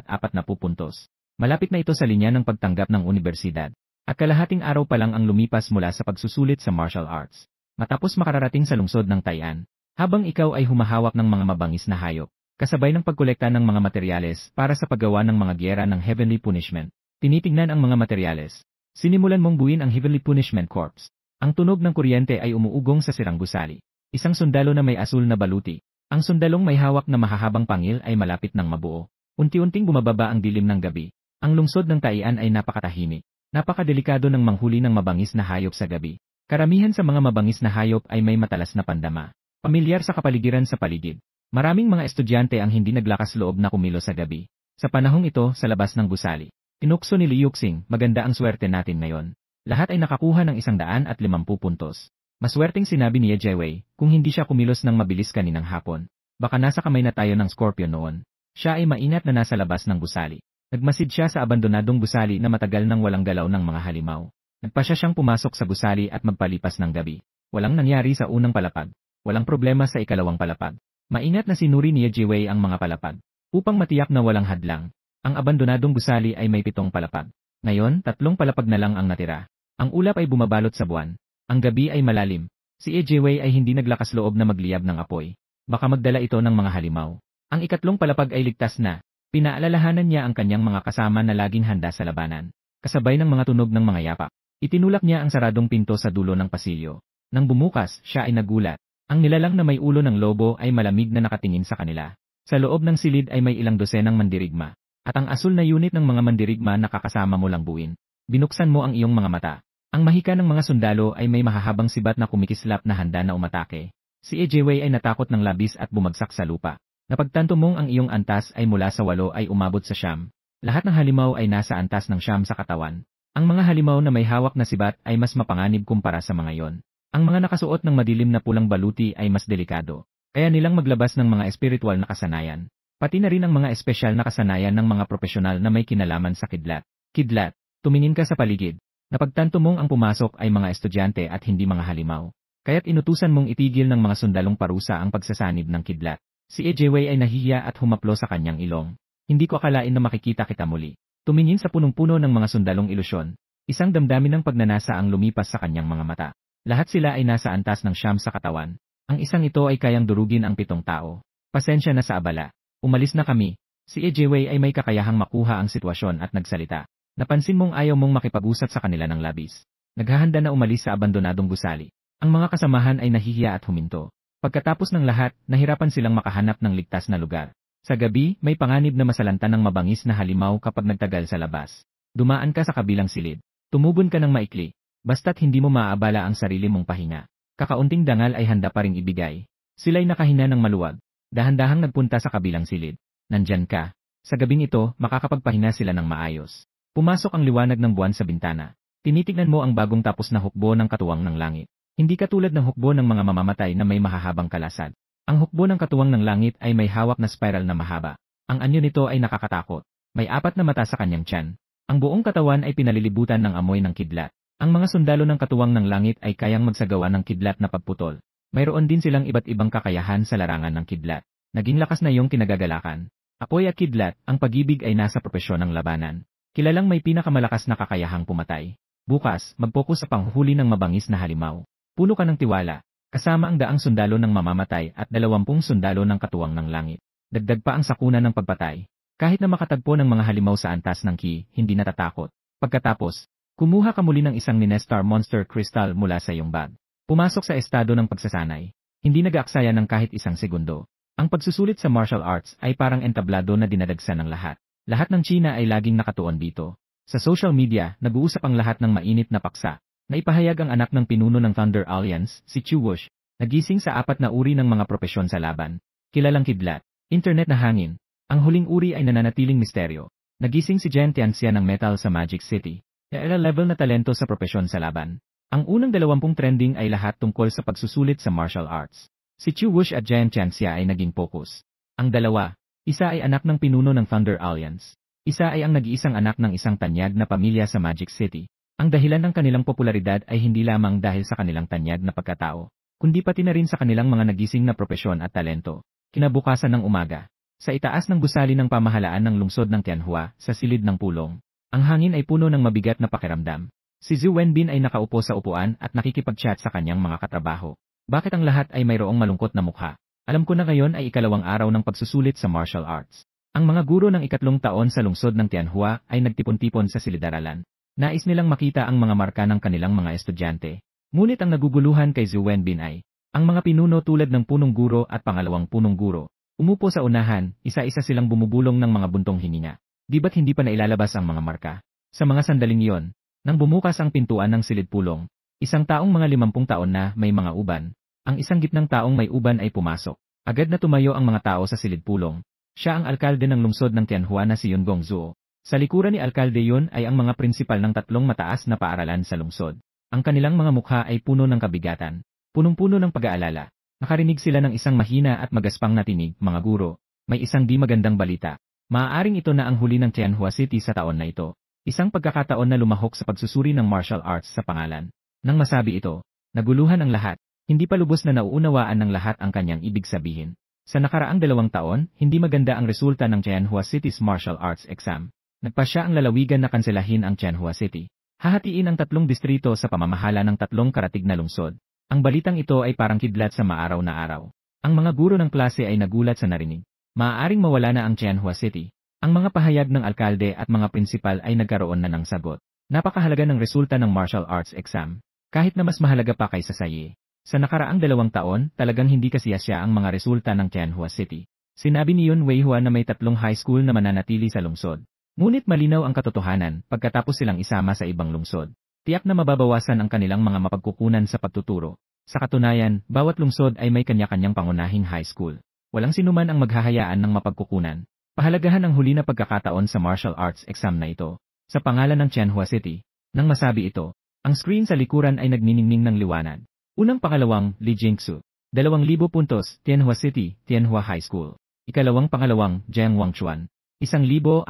puntos. Malapit na ito sa linya ng pagtanggap ng universidad. At kalahating araw pa lang ang lumipas mula sa pagsusulit sa martial arts. Matapos makararating sa lungsod ng Tai'an, habang ikaw ay humahawak ng mga mabangis na hayop, kasabay ng pagkolekta ng mga materyales para sa paggawa ng mga gyera ng Heavenly Punishment. Tinitingnan ang mga materyales. Sinimulan mong buuin ang Heavenly Punishment Corps. Ang tunog ng kuryente ay umuugong sa sirang gusali. Isang sundalo na may asul na baluti. Ang sundalong may hawak na mahahabang pangil ay malapit ng mabuo. Unti-unting bumababa ang dilim ng gabi. Ang lungsod ng Tai'an ay napakatahimik. Napakadelikado ng manghuli ng mabangis na hayop sa gabi. Karamihan sa mga mabangis na hayop ay may matalas na pandama. Pamilyar sa kapaligiran sa paligid. Maraming mga estudyante ang hindi naglakas loob na kumilos sa gabi. Sa panahong ito, sa labas ng gusali, tinukso ni Liuxing, maganda ang swerte natin ngayon. Lahat ay nakakuha ng 150 puntos. Maswerteng sinabi ni Ejaiwei, kung hindi siya kumilos ng mabilis kaninang hapon. Baka nasa kamay na tayo ng Scorpion noon. Siya ay mainat na nasa labas ng gusali. Nagmasid siya sa abandonadong gusali na matagal nang walang galaw ng mga halimaw. Nagpasya siyang pumasok sa gusali at magpalipas ng gabi. Walang nangyari sa unang palapag. Walang problema sa ikalawang palapag. Mainat na sinuri ni Ejaiwei ang mga palapag. Upang matiyak na walang hadlang, ang abandonadong gusali ay may 7 palapag. Ngayon, 3 palapag na lang ang natira. Ang ulap ay bumabalot sa buwan. Ang gabi ay malalim. Si Ejaiwei ay hindi naglakas loob na magliyab ng apoy. Baka magdala ito ng mga halimaw. Ang 3 palapag ay ligtas na. Pinaalalahanan niya ang kanyang mga kasama na laging handa sa labanan. Kasabay ng mga tunog ng mga yapak. Itinulak niya ang saradong pinto sa dulo ng pasilyo. Nang bumukas, siya ay nagulat. Ang nilalang na may ulo ng lobo ay malamig na nakatingin sa kanila. Sa loob ng silid ay may ilang dosenang mandirigma. At ang asul na unit ng mga mandirigma na kakasama mo lang buuin. Binuksan mo ang iyong mga mata. Ang mahika ng mga sundalo ay may mahahabang sibat na kumikislap na handa na umatake. Si Ejaiwei ay natakot ng labis at bumagsak sa lupa. Napagtanto mong ang iyong antas ay mula sa 8 ay umabot sa 9. Lahat ng halimaw ay nasa antas ng 9 sa katawan. Ang mga halimaw na may hawak na sibat ay mas mapanganib kumpara sa mga yon. Ang mga nakasuot ng madilim na pulang baluti ay mas delikado. Kaya nilang maglabas ng mga espiritual na kasanayan. Pati na rin ang mga espesyal na kasanayan ng mga profesional na may kinalaman sa kidlat. Kidlat, tumingin ka sa paligid. Napagtanto mong ang pumasok ay mga estudyante at hindi mga halimaw. Kaya't inutusan mong itigil ng mga sundalong parusa ang pagsasanib ng kidlat. Si Ejaiwei ay nahihiya at humaplo sa kanyang ilong. Hindi ko akalain na makikita kita muli. Tumingin sa punong-puno ng mga sundalong ilusyon. Isang damdamin ng pagnanasa ang lumipas sa kanyang mga mata. Lahat sila ay nasa antas ng 9 sa katawan. Ang isang ito ay kayang durugin ang 7 tao. Pasensya na sa abala. Umalis na kami. Si Ejaiwei ay may kakayahang makuha ang sitwasyon at nagsalita. Napansin mong ayaw mong makipag-usap sa kanila ng labis. Naghahanda na umalis sa abandonadong gusali. Ang mga kasamahan ay nahihiya at huminto. Pagkatapos ng lahat, nahirapan silang makahanap ng ligtas na lugar. Sa gabi, may panganib na masalanta ng mabangis na halimaw kapag nagtagal sa labas. Dumaan ka sa kabilang silid. Tumubon ka ng maikli. Basta't hindi mo maaabala ang sarili mong pahinga. Kakaunting dangal ay handa pa ring ibigay. Sila'y nakahina ng maluwag. Dahan-dahang nagpunta sa kabilang silid. Nandyan ka. Sa gabing ito, makakapagpahinga sila ng maayos. Pumasok ang liwanag ng buwan sa bintana. Tinitignan mo ang bagong tapos na hukbo ng katuwang ng langit. Hindi katulad ng hukbo ng mga mamamatay na may mahahabang kalasad. Ang hukbo ng katuwang ng langit ay may hawak na spiral na mahaba. Ang anyo nito ay nakakatakot. May 4 na mata sa kanyang tiyan. Ang buong katawan ay pinalilibutan ng amoy ng kidlat. Ang mga sundalo ng katuwang ng langit ay kayang magsagawa ng kidlat na pagputol. Mayroon din silang iba't ibang kakayahan sa larangan ng kidlat. Naging lakas na iyong kinagagalakan. Apoy at kidlat, ang pag-ibig ay nasa propesyon ng labanan. Kilalang may pinakamalakas na kakayahang pumatay. Bukas, mag-focus sa panghuhuli ng mabangis na halimaw. Puno ka ng tiwala, kasama ang 100 sundalo ng mamamatay at 20 sundalo ng katuwang ng langit. Dagdag pa ang sakuna ng pagpatay. Kahit na makatagpo ng mga halimaw sa antas ng ki, hindi natatakot. Pagkatapos, kumuha ka muli ng isang Minestar Monster Crystal mula sa iyong bag. Pumasok sa estado ng pagsasanay. Hindi nag-aaksaya ng kahit isang segundo. Ang pagsusulit sa martial arts ay parang entablado na dinadagsan ng lahat. Lahat ng China ay laging nakatuon dito. Sa social media, nag-uusap ang lahat ng mainit na paksa. Naipahayag ang anak ng pinuno ng Thunder Alliance, si Chu Wush, nagising sa 4 na uri ng mga propesyon sa laban. Kilalang kidlat, internet na hangin. Ang huling uri ay nananatiling misteryo. Nagising si Jen Tianxia ng metal sa Magic City. Era level na talento sa propesyon sa laban. Ang unang 20 trending ay lahat tungkol sa pagsusulit sa martial arts. Si Chu Wush at Jen Tianxia ay naging focus. Ang dalawa, isa ay anak ng pinuno ng Thunder Alliance. Isa ay ang nag-iisang anak ng isang tanyag na pamilya sa Magic City. Ang dahilan ng kanilang popularidad ay hindi lamang dahil sa kanilang tanyag na pagkatao, kundi pati na rin sa kanilang mga nagising na propesyon at talento. Kinabukasan ng umaga, sa itaas ng gusali ng pamahalaan ng lungsod ng Tianhua, sa silid ng pulong, ang hangin ay puno ng mabigat na pakiramdam. Si Zhu Wenbin ay nakaupo sa upuan at nakikipag-chat sa kanyang mga katrabaho. Bakit ang lahat ay mayroong malungkot na mukha? Alam ko na ngayon ay ikalawang araw ng pagsusulit sa martial arts. Ang mga guro ng 3 taon sa lungsod ng Tianhua ay nagtipon-tipon sa silid-aralan. Nais nilang makita ang mga marka ng kanilang mga estudyante. Ngunit ang naguguluhan kay Zhu Wenbin ay, ang mga pinuno tulad ng punong guro at pangalawang punong guro, umupo sa unahan, isa-isa silang bumubulong ng mga buntong hininga. Di ba't hindi pa nailalabas ang mga marka? Sa mga sandaling iyon, nang bumukas ang pintuan ng silid pulong, isang taong mga 50 taon na may mga uban, ang isang gitnang taong may uban ay pumasok. Agad na tumayo ang mga tao sa silid pulong. Siya ang alkalde ng lungsod ng Tianhua na si Yun Gongzuo. Sa likuran ni alkalde yun ay ang mga prinsipal ng 3 mataas na paaralan sa lungsod. Ang kanilang mga mukha ay puno ng kabigatan, punong-puno ng pag-aalala. Nakarinig sila ng isang mahina at magaspang na tinig, mga guro. May isang di magandang balita. Maaaring ito na ang huli ng Tianhua City sa taon na ito. Isang pagkakataon na lumahok sa pagsusuri ng martial arts sa pangalan. Nang masabi ito, naguluhan ang lahat. Hindi pa lubos na nauunawaan ng lahat ang kanyang ibig sabihin. Sa nakaraang 2 taon, hindi maganda ang resulta ng Tianhua City's martial arts exam. Nagpasya ang lalawigan na kanselahin ang Tianhua City. Hahatiin ang 3 distrito sa pamamahala ng 3 karatig na lungsod. Ang balitang ito ay parang kidlat sa maaraw na araw. Ang mga guro ng klase ay nagulat sa narinig. Maaaring mawala na ang Tianhua City. Ang mga pahayag ng alkalde at mga prinsipal ay nagkaroon na ng sagot. Napakahalaga ng resulta ng martial arts exam. Kahit na mas mahalaga pa kaysa sa iye. Sa nakaraang 2 taon, talagang hindi kasiyasya ang mga resulta ng Tianhua City. Sinabi ni Yun Weihua na may 3 high school na mananatili sa lungsod. Ngunit malinaw ang katotohanan pagkatapos silang isama sa ibang lungsod. Tiyak na mababawasan ang kanilang mga mapagkukunan sa pagtuturo. Sa katunayan, bawat lungsod ay may kanya-kanyang pangunahing high school. Walang sinuman ang maghahayaan ng mapagkukunan. Pahalagahan ang huli na pagkakataon sa martial arts exam na ito. Sa pangalan ng Tianhua City. Nang masabi ito, ang screen sa likuran ay nagniningning ng liwanag. Unang pangalawang, Li Jingxu. 2,000 puntos, Tianhua City, Tianhua High School. Ikalawang pangalawang, Jiang Wangchuan. 1,400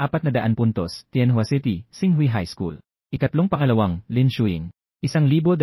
puntos, Tianhua City, Xinghui High School. Ikatlong pangalawang, Lin Shuing. 1,200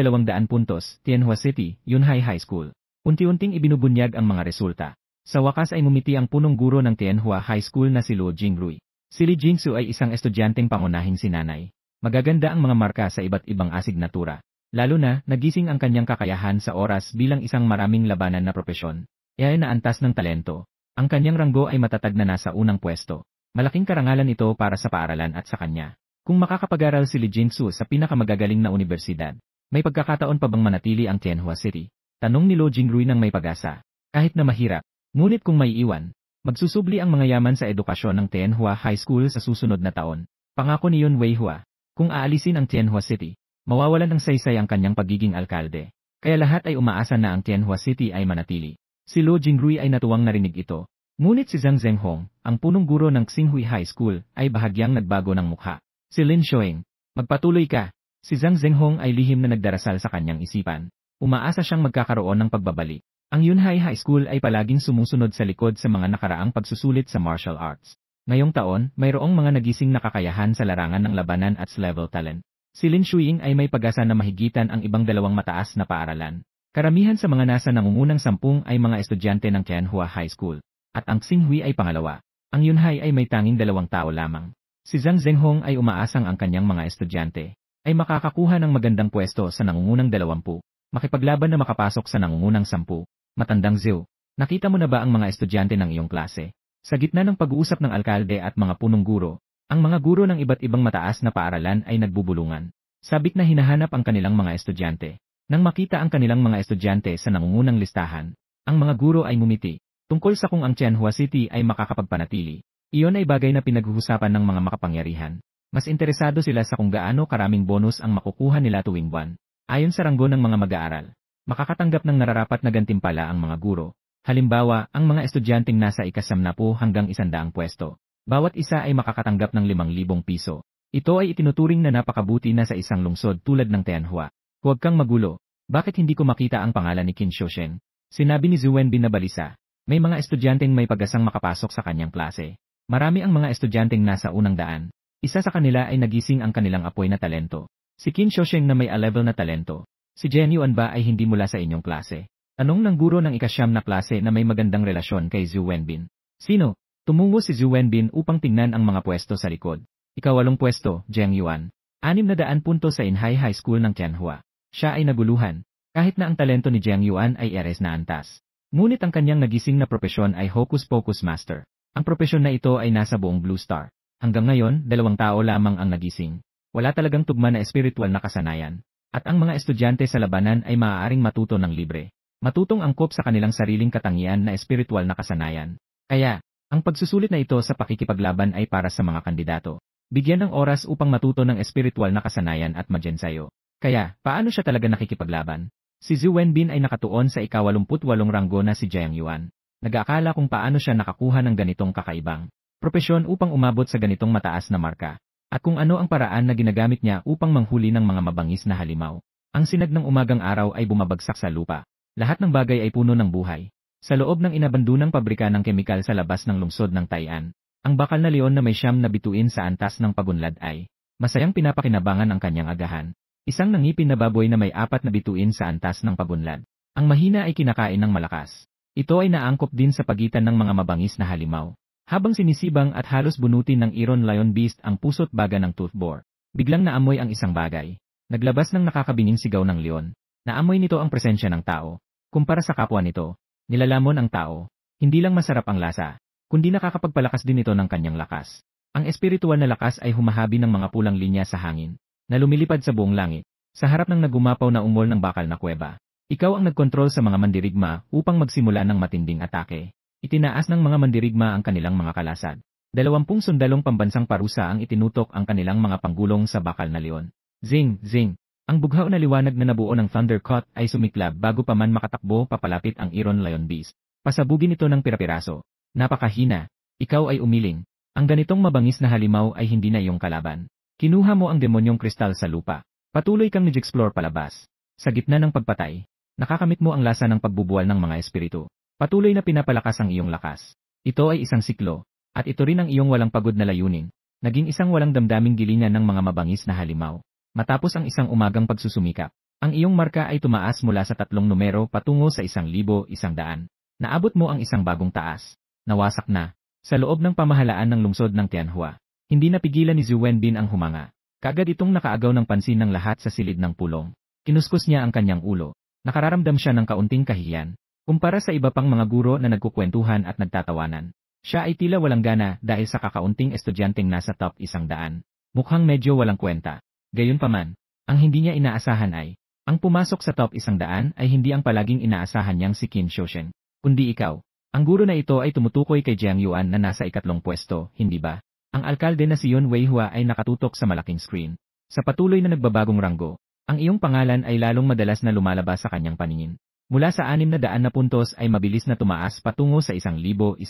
puntos, Tianhua City, Yunhai High School. Unti-unting ibinubunyag ang mga resulta. Sa wakas ay ngumiti ang punong guro ng Tianhua High School na si Luo Jingrui. Si Li Jingxu ay isang estudyanteng pangunahing sinanay. Magaganda ang mga marka sa iba't ibang asignatura. Lalo na, nagising ang kanyang kakayahan sa oras bilang isang maraming labanan na propesyon. Ay naantas ng talento. Ang kanyang ranggo ay matatag na nasa unang pwesto. Malaking karangalan ito para sa paaralan at sa kanya. Kung makakapag-aral si Li Jingxu sa pinakamagagaling na universidad, may pagkakataon pa bang manatili ang Tianhua City? Tanong ni Luo Jingrui ng may pag-asa. Kahit na mahirap, ngunit kung may iwan, magsusubli ang mga yaman sa edukasyon ng Tianhua High School sa susunod na taon. Pangako ni Yun Weihua. Kung aalisin ang Tianhua City, mawawalan ng saysay ang kanyang pagiging alkalde. Kaya lahat ay umaasa na ang Tianhua City ay manatili. Si Luo Jingrui ay natuwang narinig ito. Ngunit si Zhang Zhenghong, ang punong guro ng Xinghui High School, ay bahagyang nagbago ng mukha. Si Lin Shuing, magpatuloy ka. Si Zhang Zhenghong ay lihim na nagdarasal sa kanyang isipan. Umaasa siyang magkakaroon ng pagbabalik. Ang Yunhai High School ay palaging sumusunod sa likod sa mga nakaraang pagsusulit sa martial arts. Ngayong taon, mayroong mga nagising na kakayahan sa larangan ng labanan at level talent. Si Lin Shuing ay may pag-asa na mahigitan ang ibang 2 mataas na paaralan. Karamihan sa mga nasa nangungunang 10 ay mga estudyante ng Tianhua High School. At ang Xinghui ay pangalawa. Ang Yunhai ay may tanging 2 tao lamang. Si Zhang Zhenghong ay umaasang ang kanyang mga estudyante ay makakakuha ng magandang pwesto sa nangungunang 20, makipaglaban na makapasok sa nangungunang 10. Matandang Zhou, nakita mo na ba ang mga estudyante ng iyong klase? Sa gitna ng pag-uusap ng alkalde at mga punong guro, ang mga guro ng iba't ibang mataas na paaralan ay nagbubulungan. Sabik na hinahanap ang kanilang mga estudyante. Nang makita ang kanilang mga estudyante sa nangungunang listahan, ang mga guro ay ngumiti. Tungkol sa kung ang Tianhua City ay makakapagpanatili, iyon ay bagay na pinaghuhusapan ng mga makapangyarihan. Mas interesado sila sa kung gaano karaming bonus ang makukuha nila tuwing buwan. Ayon sa ranggo ng mga mag-aaral, makakatanggap ng nararapat na gantimpala ang mga guro. Halimbawa, ang mga estudyanteng nasa ika-70 hanggang 100 pwesto. Bawat isa ay makakatanggap ng 5,000 piso. Ito ay itinuturing na napakabuti na sa isang lungsod tulad ng Tianhua. Huwag kang magulo. Bakit hindi ko makita ang pangalan ni Qin Shousheng? Sinabi ni Zhu Wenbin na balisa. May mga estudyanteng may pag-asang makapasok sa kanyang klase. Marami ang mga estudyanteng nasa unang daan. Isa sa kanila ay nagising ang kanilang apoy na talento. Si Qin Shousheng na may A-level na talento. Si Zheng Yuan ba ay hindi mula sa inyong klase? Tanong ng guro ng ika-9 na klase na may magandang relasyon kay Zhu Wenbin. Sino? Tumungo si Zhu Wenbin upang tingnan ang mga pwesto sa likod. Ika-8 pwesto, Zheng Yuan. 600 puntos sa Inhai High School ng Tianhua. Siya ay naguluhan. Kahit na ang talento ni Zheng Yuan ay eres na antas. Ngunit ang kanyang nagising na propesyon ay Hocus Pocus Master. Ang propesyon na ito ay nasa buong Blue Star. Hanggang ngayon, 2 tao lamang ang nagising. Wala talagang tugma na espiritual na kasanayan. At ang mga estudyante sa labanan ay maaaring matuto ng libre. Matutong angkop sa kanilang sariling katangian na espiritual na kasanayan. Kaya, ang pagsusulit na ito sa pakikipaglaban ay para sa mga kandidato. Bigyan ng oras upang matuto ng espiritual na kasanayan at magensayo. Kaya, paano siya talaga nakikipaglaban? Si Zhu Wenbin ay nakatuon sa ika-88 ranggo na si Zheng Yuan. Nag-aakala kung paano siya nakakuha ng ganitong kakaibang propesyon upang umabot sa ganitong mataas na marka. At kung ano ang paraan na ginagamit niya upang manghuli ng mga mabangis na halimaw. Ang sinag ng umagang araw ay bumabagsak sa lupa. Lahat ng bagay ay puno ng buhay. Sa loob ng inabandunang pabrika ng kemikal sa labas ng lungsod ng Tai'an, ang bakal na leon na may 9 na bituin sa antas ng pagunlad ay masayang pinapakinabangan ang kanyang agahan. Isang nangipin na baboy na may 4 na bituin sa antas ng pagunlad. Ang mahina ay kinakain ng malakas. Ito ay naangkop din sa pagitan ng mga mabangis na halimaw. Habang sinisibang at halos bunutin ng Iron Lion Beast ang puso't baga ng toothbore, biglang naamoy ang isang bagay. Naglabas ng nakakabinging sigaw ng leon. Naamoy nito ang presensya ng tao. Kumpara sa kapwa nito, nilalamon ang tao. Hindi lang masarap ang lasa, kundi nakakapagpalakas din ito ng kanyang lakas. Ang espiritual na lakas ay humahabi ng mga pulang linya sa hangin na lumilipad sa buong langit, sa harap ng nagumapaw na ungol ng bakal na kuweba. Ikaw ang nagkontrol sa mga mandirigma upang magsimula ng matinding atake. Itinaas ng mga mandirigma ang kanilang mga kalasad. 20 sundalong pambansang parusa ang itinutok ang kanilang mga panggulong sa bakal na leon. Zing, zing! Ang bughaw na liwanag na nabuo ng Thundercut ay sumiklab bago pa man makatakbo papalapit ang Iron Lion Beast. Pasabugin ito ng pirapiraso. Napakahina. Ikaw ay umiling. Ang ganitong mabangis na halimaw ay hindi na iyong kalaban. Kinuha mo ang demonyong kristal sa lupa. Patuloy kang nag-explore palabas. Sa gitna ng pagpatay, nakakamit mo ang lasa ng pagbubuwal ng mga espiritu. Patuloy na pinapalakas ang iyong lakas. Ito ay isang siklo, at ito rin ang iyong walang pagod na layunin. Naging isang walang damdaming gilingan ng mga mabangis na halimaw. Matapos ang isang umagang pagsusumikap, ang iyong marka ay tumaas mula sa 3 numero patungo sa 1,100. Naabot mo ang isang bagong taas. Nawasak na. Sa loob ng pamahalaan ng lungsod ng Tianhua, hindi napigilan ni Zhu Wenbin ang humanga. Kaagad itong nakaagaw ng pansin ng lahat sa silid ng pulong. Kinuskus niya ang kanyang ulo. Nakararamdam siya ng kaunting kahihiyan. Kumpara sa iba pang mga guro na nagkukwentuhan at nagtatawanan, siya ay tila walang gana dahil sa kakaunting estudyanteng nasa top 100. Mukhang medyo walang kwenta. Gayunpaman, ang hindi niya inaasahan ay, ang pumasok sa top 100 ay hindi ang palaging inaasahan niyang si Qin Shousheng, kundi ikaw. Ang guro na ito ay tumutukoy kay Zheng Yuan na nasa 2 pwesto, hindi ba? Ang alkalde na si Yun Weihua ay nakatutok sa malaking screen. Sa patuloy na nagbabagong ranggo, ang iyong pangalan ay lalong madalas na lumalabas sa kanyang paningin. Mula sa 600 na puntos ay mabilis na tumaas patungo sa 1,100.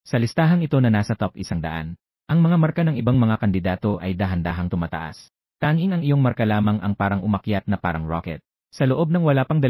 Sa listahang ito na nasa top 100, ang mga marka ng ibang mga kandidato ay dahan-dahang tumataas. Tanging ang iyong marka lamang ang parang umakyat na parang rocket. Sa loob ng wala pang 2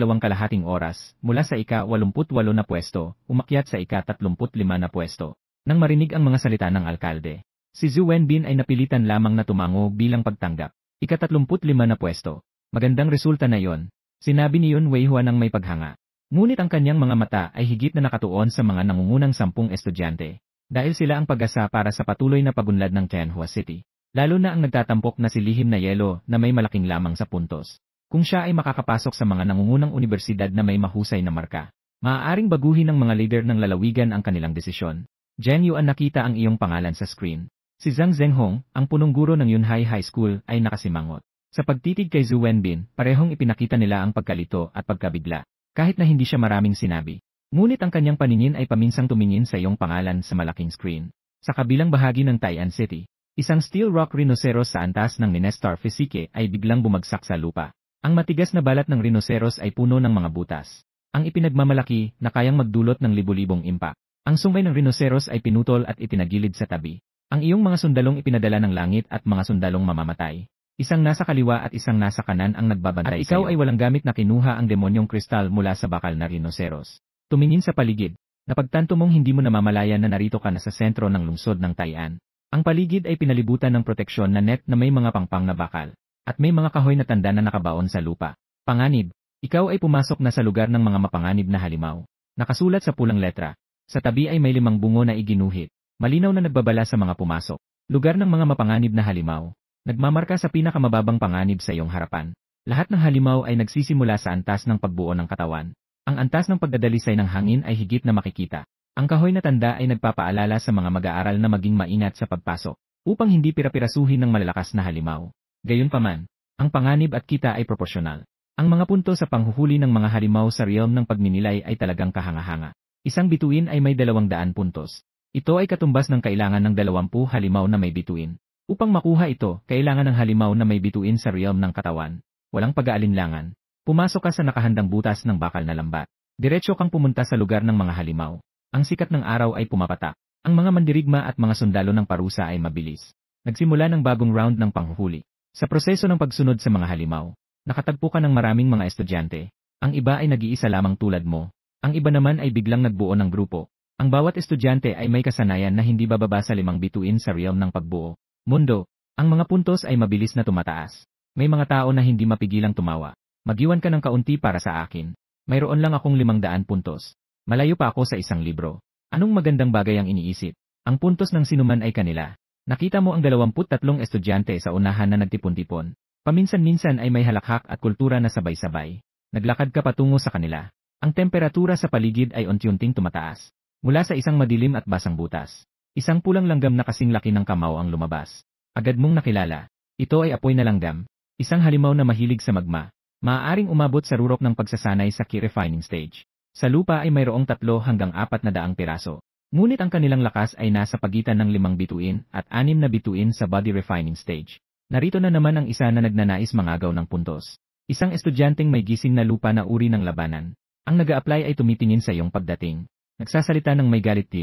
oras, mula sa ika-88 na pwesto, umakyat sa ika-35 na pwesto. Nang marinig ang mga salita ng alkalde, si Zhu Wenbin ay napilitan lamang na tumango bilang pagtanggap. Ika-35 na pwesto. Magandang resulta na yon, sinabi ni Yun Weihua ng may paghanga. Ngunit ang kanyang mga mata ay higit na nakatuon sa mga nangungunang 10 estudyante. Dahil sila ang pag-asa para sa patuloy na pagunlad ng Tianhua City. Lalo na ang nagtatampok na si Lihim na Yelo na may malaking lamang sa puntos. Kung siya ay makakapasok sa mga nangungunang universidad na may mahusay na marka, maaaring baguhin ng mga leader ng lalawigan ang kanilang desisyon. Zheng Yuan, nakita ang iyong pangalan sa screen. Si Zhang Zhenghong, ang punong guro ng Yunhai High School, ay nakasimangot. Sa pagtitig kay Zhu Wenbin, parehong ipinakita nila ang pagkalito at pagkabigla, kahit na hindi siya maraming sinabi. Ngunit ang kanyang paningin ay paminsang tumingin sa iyong pangalan sa malaking screen. Sa kabilang bahagi ng Tai'an City, isang steel rock rhinoceros sa antas ng Minestar Physique ay biglang bumagsak sa lupa. Ang matigas na balat ng rhinoceros ay puno ng mga butas. Ang ipinagmamalaki na kayang magdulot ng libu-libong impact. Ang sungay ng rhinoceros ay pinutol at itinagilid sa tabi. Ang iyong mga sundalong ipinadala ng langit at mga sundalong mamamatay. Isang nasa kaliwa at isang nasa kanan ang nagbabantay sa iyo. At ikaw ay walang gamit na kinuha ang demonyong kristal mula sa bakal na rhinoceros. Tumingin sa paligid. Napagtanto mong hindi mo namamalayan na narito ka na sa sentro ng lungsod ng Tai'an. Ang paligid ay pinalibutan ng proteksyon na net na may mga pangpang na bakal. At may mga kahoy na tanda na nakabaon sa lupa. Panganib. Ikaw ay pumasok na sa lugar ng mga mapanganib na halimaw. Nakasulat sa pulang letra. Sa tabi ay may 5 bungo na iginuhit. Malinaw na nagbabala sa mga pumasok. Lugar ng mga mapanganib na halimaw. Nagmamarka sa pinakamababang panganib sa iyong harapan. Lahat ng halimaw ay nagsisimula sa antas ng pagbuo ng katawan. Ang antas ng pagdadalisay ng hangin ay higit na makikita. Ang kahoy na tanda ay nagpapaalala sa mga mag-aaral na maging maingat sa pagpasok, upang hindi pirapirasuhin ng malalakas na halimaw. Gayunpaman, ang panganib at kita ay proporsyonal. Ang mga punto sa panghuhuli ng mga halimaw sa realm ng pagninilay ay talagang kahanga-hanga. Isang bituin ay may 200 puntos. Ito ay katumbas ng kailangan ng 20 halimaw na may bituin. Upang makuha ito, kailangan ng halimaw na may bituin sa realm ng katawan. Walang pag-aalinlangan. Pumasok ka sa nakahandang butas ng bakal na lambat. Diretso kang pumunta sa lugar ng mga halimaw. Ang sikat ng araw ay pumapatak. Ang mga mandirigma at mga sundalo ng parusa ay mabilis. Nagsimula ng bagong round ng panghuhuli. Sa proseso ng pagsunod sa mga halimaw, nakatagpo ka ng maraming mga estudyante. Ang iba ay nag-iisa lamang tulad mo. Ang iba naman ay biglang nagbuo ng grupo. Ang bawat estudyante ay may kasanayan na hindi bababa sa 5 bituin sa realm ng pagbuo. Mundo, ang mga puntos ay mabilis na tumataas. May mga tao na hindi mapigilang tumawa. Mag-iwan ka ng kaunti para sa akin. Mayroon lang akong 500 puntos. Malayo pa ako sa isang libro. Anong magandang bagay ang iniisip? Ang puntos ng sinuman ay kanila. Nakita mo ang 23 estudyante sa unahan na nagtipon-tipon. Paminsan-minsan ay may halakhak at kultura na sabay-sabay. Naglakad ka patungo sa kanila. Ang temperatura sa paligid ay unti-unting tumataas. Mula sa isang madilim at basang butas. Isang pulang langgam na kasing laki ng kamao ang lumabas. Agad mong nakilala. Ito ay apoy na langgam. Isang halimaw na mahilig sa magma. Maaaring umabot sa rurok ng pagsasanay sa key refining stage. Sa lupa ay mayroong 3 hanggang 400 piraso. Ngunit ang kanilang lakas ay nasa pagitan ng 5 bituin at 6 na bituin sa body refining stage. Narito na naman ang isa na nagnanais mangagaw ng puntos. Isang estudyanteng may gising na lupa na uri ng labanan. Ang nag-a-apply ay tumitingin sa iyong pagdating. Nagsasalita ng may galit.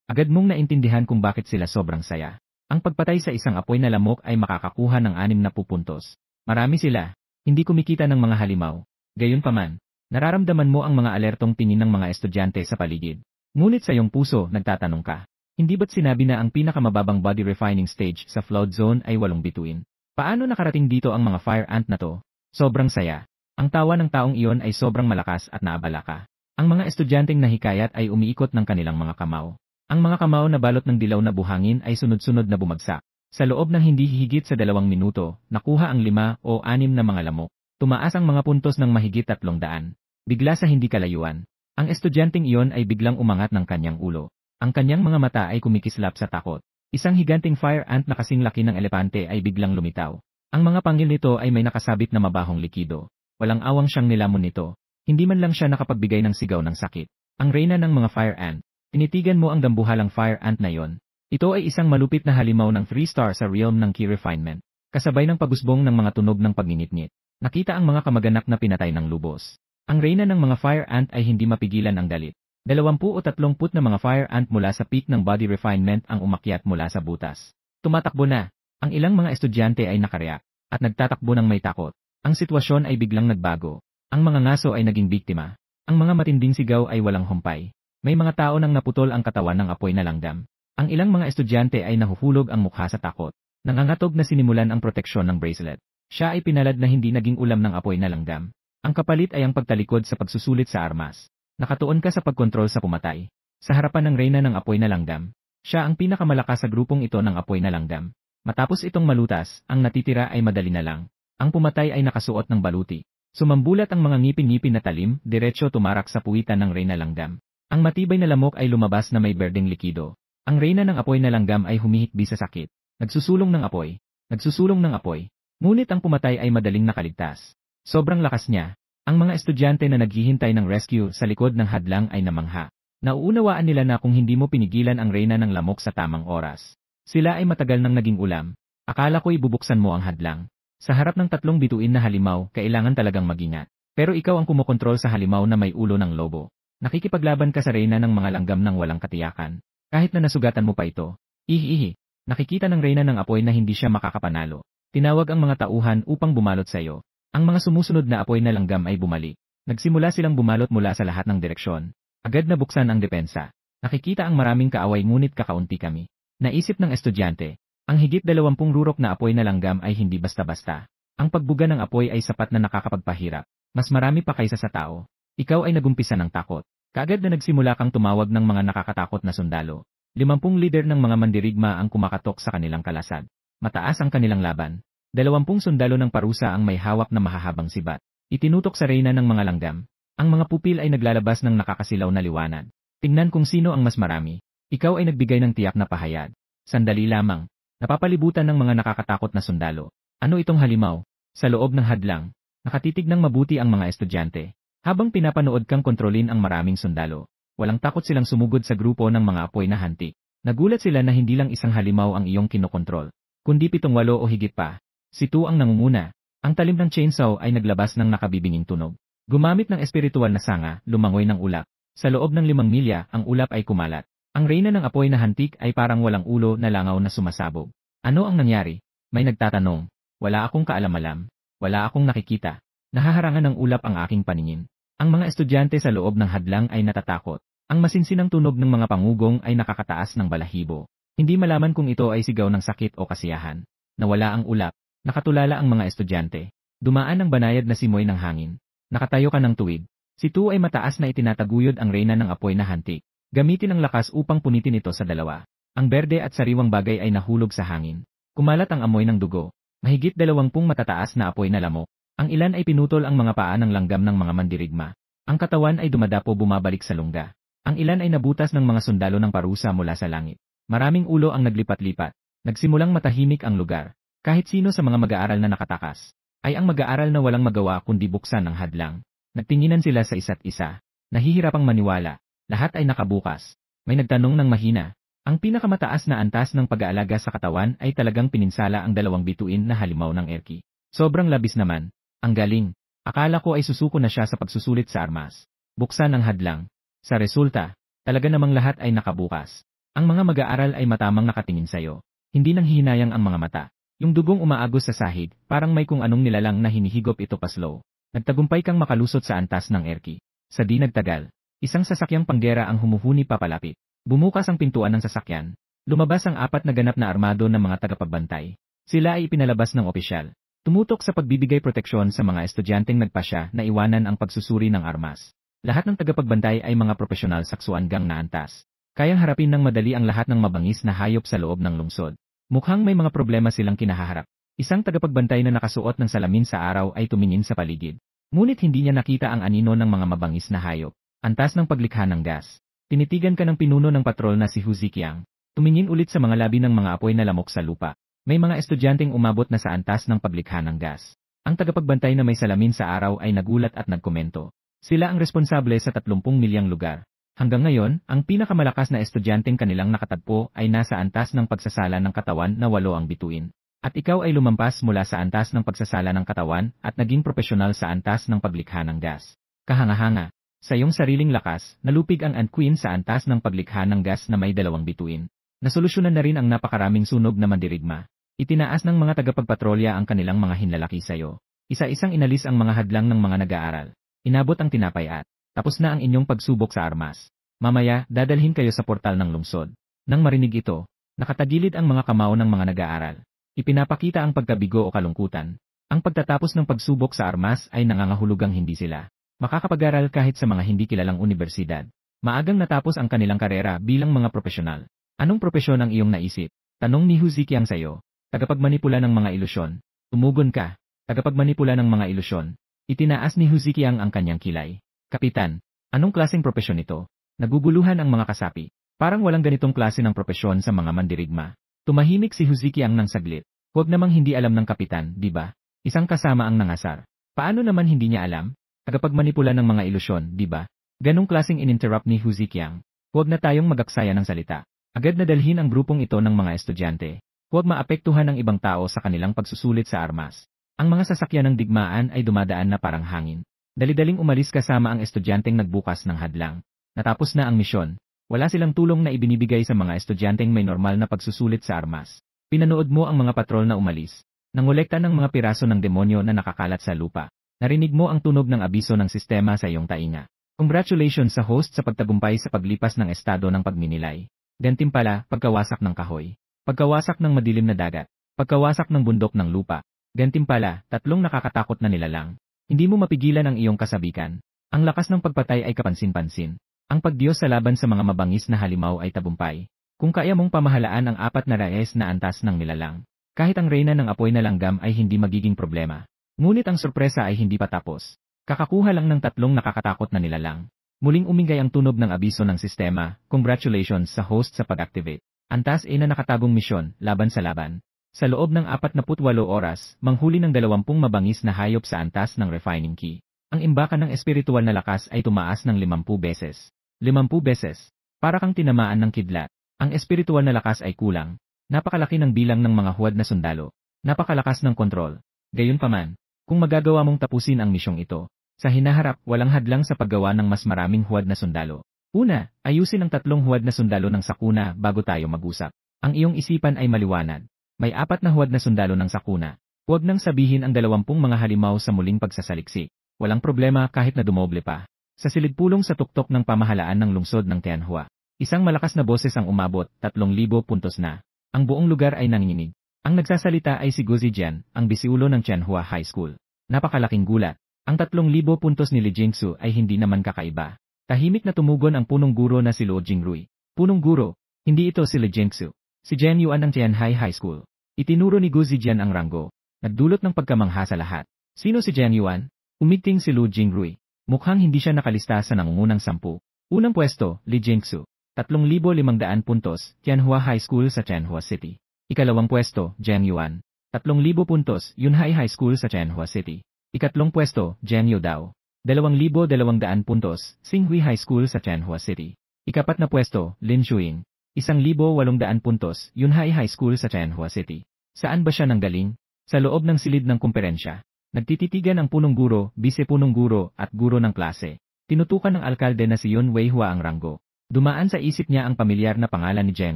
Agad mong naintindihan kung bakit sila sobrang saya. Ang pagpatay sa isang apoy na lamok ay makakakuha ng 60 puntos. Marami sila. Hindi kumikita ng mga halimaw. Gayunpaman, nararamdaman mo ang mga alertong tingin ng mga estudyante sa paligid. Ngunit sa iyong puso, nagtatanong ka. Hindi ba't sinabi na ang pinakamababang body refining stage sa flood zone ay 8 bituin? Paano nakarating dito ang mga fire ant na to? Sobrang saya. Ang tawa ng taong iyon ay sobrang malakas at naabala ka. Ang mga estudyanteng nahikayat ay umiikot ng kanilang mga kamao. Ang mga kamao na balot ng dilaw na buhangin ay sunod-sunod na bumagsak. Sa loob ng hindi higit sa 2 minuto, nakuha ang 5 o 6 na mga lamok. Tumaas ang mga puntos ng mahigit 300. Bigla sa hindi kalayuan. Ang estudyanteng iyon ay biglang umangat ng kanyang ulo. Ang kanyang mga mata ay kumikislap sa takot. Isang higanting fire ant na kasing laki ng elepante ay biglang lumitaw. Ang mga pangil nito ay may nakasabit na mabahong likido. Walang awang siyang nilamon nito. Hindi man lang siya nakapagbigay ng sigaw ng sakit. Ang reyna ng mga fire ant. Tinitigan mo ang dambuhalang fire ant na yon. Ito ay isang malupit na halimaw ng 3-star sa realm ng key refinement. Kasabay ng pagusbong ng mga tunog ng pagninitnit. Nakita ang mga kamag-anak na pinatay ng lubos. Ang reyna ng mga fire ant ay hindi mapigilan ang galit. 20 o 30 na mga fire ant mula sa peak ng body refinement ang umakyat mula sa butas. Tumatakbo na. Ang ilang mga estudyante ay nakareact at nagtatakbo ng may takot. Ang sitwasyon ay biglang nagbago. Ang mga ngaso ay naging biktima. Ang mga matinding sigaw ay walang humpay. May mga tao nang naputol ang katawan ng apoy na langgam. Ang ilang mga estudyante ay nahuhulog ang mukha sa takot. Nangangatog na sinimulan ang proteksyon ng bracelet. Siya ay pinalad na hindi naging ulam ng apoy na langgam. Ang kapalit ay ang pagtalikod sa pagsusulit sa armas. Nakatuon ka sa pagkontrol sa pumatay. Sa harapan ng reyna ng apoy na langgam. Siya ang pinakamalakas sa grupong ito ng apoy na langgam. Matapos itong malutas, ang natitira ay madali na lang. Ang pumatay ay nakasuot ng baluti. Sumambulat ang mga ngipin-ngipin na talim, diretsyo tumarak sa puwitan ng reyna langgam. Ang matibay na lamok ay lumabas na may berdeng likido. Ang reyna ng apoy na langgam ay humihikbi sa sakit. Nagsusulong ng apoy. Nagsusulong ng apoy. Ngunit ang pumatay ay madaling nakaligtas. Sobrang lakas niya. Ang mga estudyante na naghihintay ng rescue sa likod ng hadlang ay namangha. Nauunawaan nila na kung hindi mo pinigilan ang reyna ng lamok sa tamang oras, sila ay matagal nang naging ulam. Akala ko'y bubuksan mo ang hadlang. Sa harap ng 3 bituin na halimaw, kailangan talagang magingat. Pero ikaw ang kumokontrol sa halimaw na may ulo ng lobo. Nakikipaglaban ka sa reyna ng mga langgam ng walang katiyakan. Kahit na nasugatan mo pa ito. Ihi. Nakikita ng reyna ng apoy na hindi siya makakapanalo. Tinawag ang mga tauhan upang bumalot sa iyo. Ang mga sumusunod na apoy na langgam ay bumalik. Nagsimula silang bumalot mula sa lahat ng direksyon. Agad na buksan ang depensa. Nakikita ang maraming kaaway ngunit kakaunti kami. Naisip ng estudyante. Ang higit 20 rurok na apoy na langgam ay hindi basta-basta. Ang pagbuga ng apoy ay sapat na nakakapagpahirap. Mas marami pa kaysa sa tao. Ikaw ay nagumpisa ng takot. Kaagad na nagsimula kang tumawag ng mga nakakatakot na sundalo. 50 lider ng mga mandirigma ang kumakatok sa kanilang kalasad. Mataas ang kanilang laban. 20 sundalo ng parusa ang may hawak na mahahabang sibat. Itinutok sa reyna ng mga langgam. Ang mga pupil ay naglalabas ng nakakasilaw na liwanag. Tingnan kung sino ang mas marami. Ikaw ay nagbigay ng tiyak na pahayag. Sandali lamang. Napapalibutan ng mga nakakatakot na sundalo. Ano itong halimaw? Sa loob ng hadlang. Nakatitig ng mabuti ang mga estudyante. Habang pinapanood kang kontrolin ang maraming sundalo, walang takot silang sumugod sa grupo ng mga apoy na hantik. Nagulat sila na hindi lang isang halimaw ang iyong kinokontrol, kundi 7 o higit pa. Si Tu ang nangunguna. Ang talim ng chainsaw ay naglabas ng nakabibinging tunog. Gumamit ng espiritual na sanga, lumangoy ng ulap. Sa loob ng 5 milya, ang ulap ay kumalat. Ang reyna ng apoy na hantik ay parang walang ulo na langaw na sumasabog. Ano ang nangyari? May nagtatanong. Wala akong kaalam-alam. Wala akong nakikita. Nahaharangan ng ulap ang aking paningin. Ang mga estudyante sa loob ng hadlang ay natatakot. Ang masinsinang tunog ng mga pangugong ay nakakataas ng balahibo. Hindi malaman kung ito ay sigaw ng sakit o kasiyahan. Nawala ang ulap. Nakatulala ang mga estudyante. Dumaan ang banayad na simoy ng hangin. Nakatayo ka ng tuwid. Si Tu ay mataas na itinataguyod ang reyna ng apoy na hantik. Gamitin ang lakas upang punitin ito sa dalawa. Ang berde at sariwang bagay ay nahulog sa hangin. Kumalat ang amoy ng dugo. Mahigit 20 matataas na apoy na lamok. Ang ilan ay pinutol ang mga paa ng langgam ng mga mandirigma. Ang katawan ay dumadapo bumabalik sa lungga. Ang ilan ay nabutas ng mga sundalo ng parusa mula sa langit. Maraming ulo ang naglipat-lipat. Nagsimulang matahimik ang lugar. Kahit sino sa mga mag-aaral na nakatakas, ay ang mag-aaral na walang magawa kundi buksan ang hadlang. Nagtinginan sila sa isa't isa. Nahihirapang maniwala. Lahat ay nakabukas. May nagtanong ng mahina. Ang pinakamataas na antas ng pag-aalaga sa katawan ay talagang pininsala ang 2 bituin na halimaw ng Erki. Sobrang labis naman. Ang galing. Akala ko ay susuko na siya sa pagsusulit sa armas. Buksan ang hadlang. Sa resulta, talaga namang lahat ay nakabukas. Ang mga mag-aaral ay matamang nakatingin sa'yo. Hindi nang hihinayang ang mga mata. Yung dugong umaagos sa sahig, parang may kung anong nilalang na hinihigop ito paslow. Nagtagumpay kang makalusot sa antas ng Erki. Sa di nagtagal, isang sasakyang panggera ang humuhuni papalapit. Bumukas ang pintuan ng sasakyan. Lumabas ang 4 na ganap na armado ng mga tagapagbantay. Sila ay ipinalabas ng opisyal. Tumutok sa pagbibigay proteksyon sa mga estudyanteng nagpasya na iwanan ang pagsusuri ng armas. Lahat ng tagapagbantay ay mga profesional sa ksuangang na antas. Kayang harapin ng madali ang lahat ng mabangis na hayop sa loob ng lungsod. Mukhang may mga problema silang kinahaharap. Isang tagapagbantay na nakasuot ng salamin sa araw ay tumingin sa paligid. Ngunit hindi niya nakita ang anino ng mga mabangis na hayop. Antas ng paglikha ng gas. Tinitigan ka ng pinuno ng patrol na si Hu Ziqiang. Tumingin ulit sa mga labi ng mga apoy na lamok sa lupa. May mga estudyanteng umabot na sa antas ng paglikha ng gas. Ang tagapagbantay na may salamin sa araw ay nagulat at nagkomento. Sila ang responsable sa 30 milyang lugar. Hanggang ngayon, ang pinakamalakas na estudyanteng kanilang nakatagpo ay nasa antas ng pagsasala ng katawan na 8 ang bituin. At ikaw ay lumampas mula sa antas ng pagsasala ng katawan at naging profesional sa antas ng paglikha ng gas. Kahanga-hanga. Sa iyong sariling lakas, nalupig ang Ant Queen sa antas ng paglikha ng gas na may 2 bituin. Nasolusyonan na rin ang napakaraming sunog na mandirigma. Itinaas ng mga tagapagpatrolya ang kanilang mga hinlalaki sa iyo. Isa-isang inalis ang mga hadlang ng mga nag-aaral. Inabot ang tinapay at tapos na ang inyong pagsubok sa armas. Mamaya, dadalhin kayo sa portal ng lungsod. Nang marinig ito, nakatagilid ang mga kamao ng mga nag-aaral. Ipinapakita ang pagkabigo o kalungkutan. Ang pagtatapos ng pagsubok sa armas ay nangangahulugang hindi sila makakapag-aral kahit sa mga hindi kilalang unibersidad. Maagang natapos ang kanilang karera bilang mga profesional. Anong propesyon ang iyong naisip? Tanong ni Hu Ziqiang sa'yo. Tagapagmanipula ng mga ilusyon. Tumugon ka. Tagapagmanipula ng mga ilusyon. Itinaas ni Hu Ziqiang ang kanyang kilay. Kapitan, anong klaseng propesyon ito? Naguguluhan ang mga kasapi. Parang walang ganitong klase ng propesyon sa mga mandirigma. Tumahimik si Hu Ziqiang ng saglit. Huwag namang hindi alam ng kapitan, di ba? Isang kasama ang nangasar. Paano naman hindi niya alam? Tagapagmanipula ng mga ilusyon, di ba? Ganong klaseng ininterrupt ni Hu Ziqiang. Huwag na tayong magaksaya ng salita. Agad na dalhin ang grupong ito ng mga estudyante. Huwag maapektuhan ng ibang tao sa kanilang pagsusulit sa armas. Ang mga sasakyan ng digmaan ay dumadaan na parang hangin. Dali-daling umalis kasama ang estudyanteng nagbukas ng hadlang. Natapos na ang misyon. Wala silang tulong na ibinibigay sa mga estudyanteng may normal na pagsusulit sa armas. Pinanood mo ang mga patrol na umalis. Nangolekta ng mga piraso ng demonyo na nakakalat sa lupa. Narinig mo ang tunog ng abiso ng sistema sa iyong tainga. Congratulations sa host sa pagtagumpay sa paglipas ng estado ng pagminilay. Gantimpala, pagkawasak ng kahoy. Pagkawasak ng madilim na dagat. Pagkawasak ng bundok ng lupa. Gantimpala, 3 nakakatakot na nilalang. Hindi mo mapigilan ang iyong kasabikan. Ang lakas ng pagpatay ay kapansin-pansin. Ang pagdiyos sa laban sa mga mabangis na halimaw ay tabumpay. Kung kaya mong pamahalaan ang 4 na raes na antas ng nilalang, kahit ang reyna ng apoy na langgam ay hindi magiging problema. Ngunit ang sorpresa ay hindi pa tapos. Kakakuha lang ng 3 nakakatakot na nilalang. Muling umingay ang tunog ng abiso ng sistema. Congratulations sa host sa pag-activate. Antas ay na nakatagong misyon, laban sa laban. Sa loob ng 48 oras, manghuli ng 20 mabangis na hayop sa antas ng refining key. Ang imbakan ng espiritual na lakas ay tumaas ng 50 beses. 50 beses. Para kang tinamaan ng kidlat. Ang espiritual na lakas ay kulang. Napakalaki ng bilang ng mga huwad na sundalo. Napakalakas ng kontrol. Gayunpaman, kung magagawa mong tapusin ang misyong ito, sa hinaharap walang hadlang sa paggawa ng mas maraming huwad na sundalo. Una, ayusin ang 3 huwad na sundalo ng sakuna bago tayo mag-usap. Ang iyong isipan ay maliwanag. May 4 na huwad na sundalo ng sakuna. Huwag nang sabihin ang 20 mga halimaw sa muling pagsasaliksik. Walang problema kahit na dumoble pa. Sa silid-pulong sa tuktok ng pamahalaan ng lungsod ng Tianhua, isang malakas na boses ang umabot, 3,000 puntos na. Ang buong lugar ay nanginginig. Ang nagsasalita ay si Gu Zijian, ang bisiulo ng Tianhua High School. Napakalaking gulat. Ang 3,000 puntos ni Li Jingsu ay hindi naman kakaiba. Tahimik na tumugon ang punong guro na si Luo Jingrui. Punong guro, hindi ito si Li Jingsu. Si Jian Yuan ng Tianhai High School. Itinuro ni Gu Zijian ang ranggo. Nagdulot ng pagkamangha sa lahat. Sino si Jian Yuan? Umiting si Luo Jingrui. Mukhang hindi siya nakalista sa nangungunang 10. Unang pwesto, Li Jingsu. 3,500 puntos, Tianhua High School sa Tianhua City. Ikalawang pwesto, Jian Yuan. 3,000 puntos, Yunhai High School sa Tianhua City. Ikatlong pwesto, Jian Yodao. 2,200 puntos, Xinghui High School sa Tianhua City. Ikapat na pwesto, Lin Shuing. 1,800 puntos, Yunhai High School sa Tianhua City. Saan ba siya nanggaling? Sa loob ng silid ng kumperensya. Nagtititigan ang punong guro, bise-punong guro, at guro ng klase. Tinutukan ng alkalde na si Yun Weihua ang ranggo. Dumaan sa isip niya ang pamilyar na pangalan ni Jian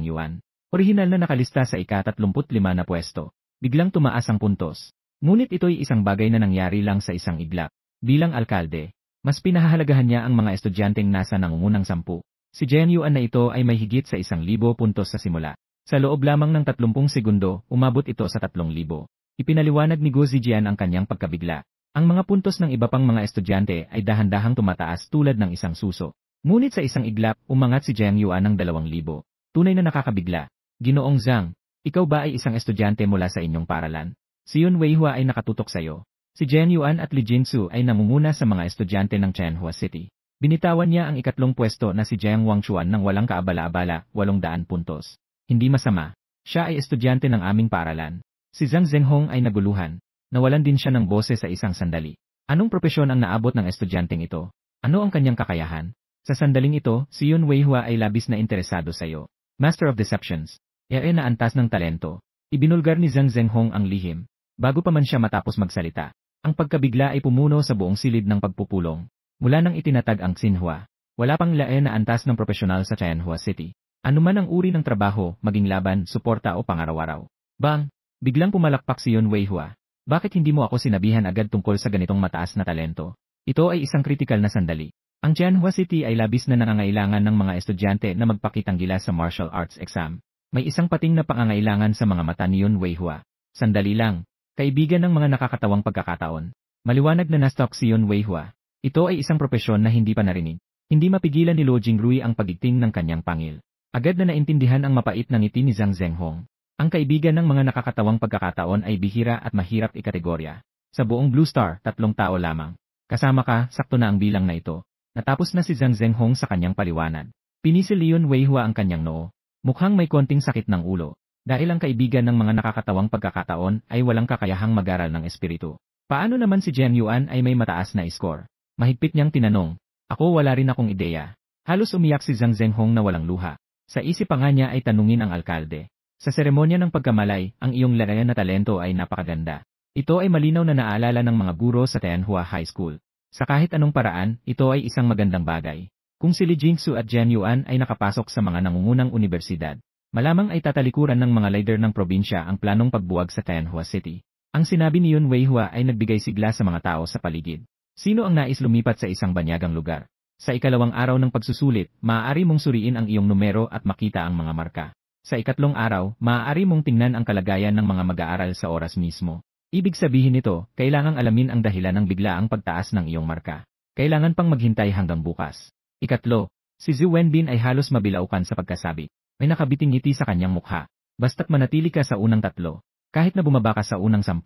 Yuan. Orihinal na nakalista sa ika-35 na pwesto. Biglang tumaas ang puntos. Ngunit ito'y isang bagay na nangyari lang sa isang iglap. Bilang alkalde, mas pinahahalagahan niya ang mga estudyanteng nasa nangungunang 10. Si Jian Yuan na ito ay may higit sa 1,000 puntos sa simula. Sa loob lamang ng 30 segundo, umabot ito sa 3,000. Ipinaliwanag ni Gu Zijian ang kanyang pagkabigla. Ang mga puntos ng iba pang mga estudyante ay dahan-dahang tumataas tulad ng isang suso. Ngunit sa isang iglap, umangat si Jian Yuan ng 2,000. Tunay na nakakabigla. Ginoong Zhang, ikaw ba ay isang estudyante mula sa inyong paralan? Si Yun Weihua ay nakatutok sa iyo. Si Jian Yuan at Li Jingsu ay nangunguna sa mga estudyante ng Tianhua City. Binitawan niya ang ikatlong pwesto na si Jiang Wangchuan ng walang kaabala-abala, 800 puntos. Hindi masama. Siya ay estudyante ng aming paralan. Si Zhang Zhenghong ay naguluhan. Nawalan din siya ng boses sa isang sandali. Anong propesyon ang naabot ng estudyanteng ito? Ano ang kanyang kakayahan? Sa sandaling ito, si Yun Weihua ay labis na interesado sa iyo. Master of Deceptions. Na antas ng talento. Ibinulgar ni Zhang Zhenghong ang lihim. Bago pa man siya matapos magsalita, ang pagkabigla ay pumuno sa buong silid ng pagpupulong. Mula nang itinatag ang Xinhua, wala pang lae na antas ng profesional sa Tianhua City. Ano man ang uri ng trabaho, maging laban, suporta o pangaraw-araw. Bang! Biglang pumalakpak si Yun Weihua. Bakit hindi mo ako sinabihan agad tungkol sa ganitong mataas na talento? Ito ay isang kritikal na sandali. Ang Tianhua City ay labis na nangangailangan ng mga estudyante na magpakitang gilas sa martial arts exam. May isang pating na pangangailangan sa mga mata ni Yun Weihua. Sandali lang. Kaibigan ng mga nakakatawang pagkakataon. Maliwanag na na-stalk si Yun Weihua. Ito ay isang propesyon na hindi pa narinig. Hindi mapigilan ni Luo Jingrui ang pagigting ng kanyang pangil. Agad na naintindihan ang mapait na ngiti ni Zhang Zhenghong. Ang kaibigan ng mga nakakatawang pagkakataon ay bihira at mahirap ikategorya. Sa buong Blue Star, 3 tao lamang. Kasama ka, sakto na ang bilang na ito. Natapos na si Zhang Zhenghong sa kanyang paliwanag. Pinisil Leon Weihua ang kanyang noo. Mukhang may konting sakit ng ulo. Dahil ang kaibigan ng mga nakakatawang pagkakataon ay walang kakayahang mag-aral ng espiritu. Paano naman si Jiang Yuan ay may mataas na score? Mahigpit niyang tinanong. Ako wala rin akong ideya. Halos umiyak si Zhang Zhenghong na walang luha. Sa isip pa nga niya ay tanungin ang alkalde. Sa seremonya ng pagkamalay, ang iyong larayan na talento ay napakaganda. Ito ay malinaw na naalala ng mga guro sa Tianhua High School. Sa kahit anong paraan, ito ay isang magandang bagay. Kung si Li Jingsu at Jiang Yuan ay nakapasok sa mga nangungunang universidad, malamang ay tatalikuran ng mga leader ng probinsya ang planong pagbuwag sa Tianhua City. Ang sinabi ni Yun Weihua ay nagbigay sigla sa mga tao sa paligid. Sino ang nais lumipat sa isang banyagang lugar? Sa ikalawang araw ng pagsusulit, maaari mong suriin ang iyong numero at makita ang mga marka. Sa ikatlong araw, maaari mong tingnan ang kalagayan ng mga mag-aaral sa oras mismo. Ibig sabihin nito, kailangang alamin ang dahilan ng biglaang pagtaas ng iyong marka. Kailangan pang maghintay hanggang bukas. Ikatlo, si Zhu Wenbin ay halos mabilaukan sa pagkasabi. May nakabiting ngiti sa kanyang mukha. Basta't manatili ka sa unang 3, kahit na bumaba ka sa unang 10,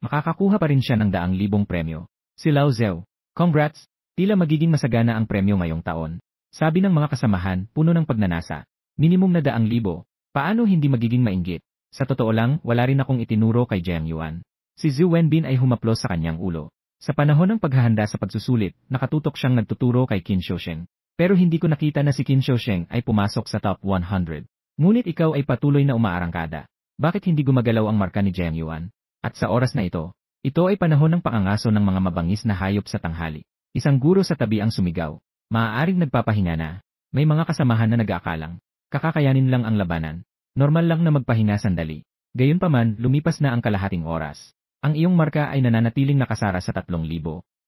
makakakuha pa rin siya ng 100,000 premyo. Si Lao Zhao, congrats! Tila magiging masagana ang premyo ngayong taon. Sabi ng mga kasamahan, puno ng pagnanasa. Minimum na 100,000. Paano hindi magiging mainggit? Sa totoo lang, wala rin akong itinuro kay Jiang Yuan. Si Zhu Wenbin ay humaplos sa kanyang ulo. Sa panahon ng paghahanda sa pagsusulit, nakatutok siyang nagtuturo kay Qin Shousheng. Pero hindi ko nakita na si Qin Shousheng ay pumasok sa top 100. Ngunit ikaw ay patuloy na umaarangkada. Bakit hindi gumagalaw ang marka ni Jiang Yuan? At sa oras na ito ay panahon ng pangangaso ng mga mabangis na hayop sa tanghali. Isang guro sa tabi ang sumigaw. Maaaring nagpapahinga na. May mga kasamahan na nag-aakalang kakakayanin lang ang labanan. Normal lang na magpahinga sandali. Gayunpaman, lumipas na ang kalahating oras. Ang iyong marka ay nananatiling nakasara sa 3,000.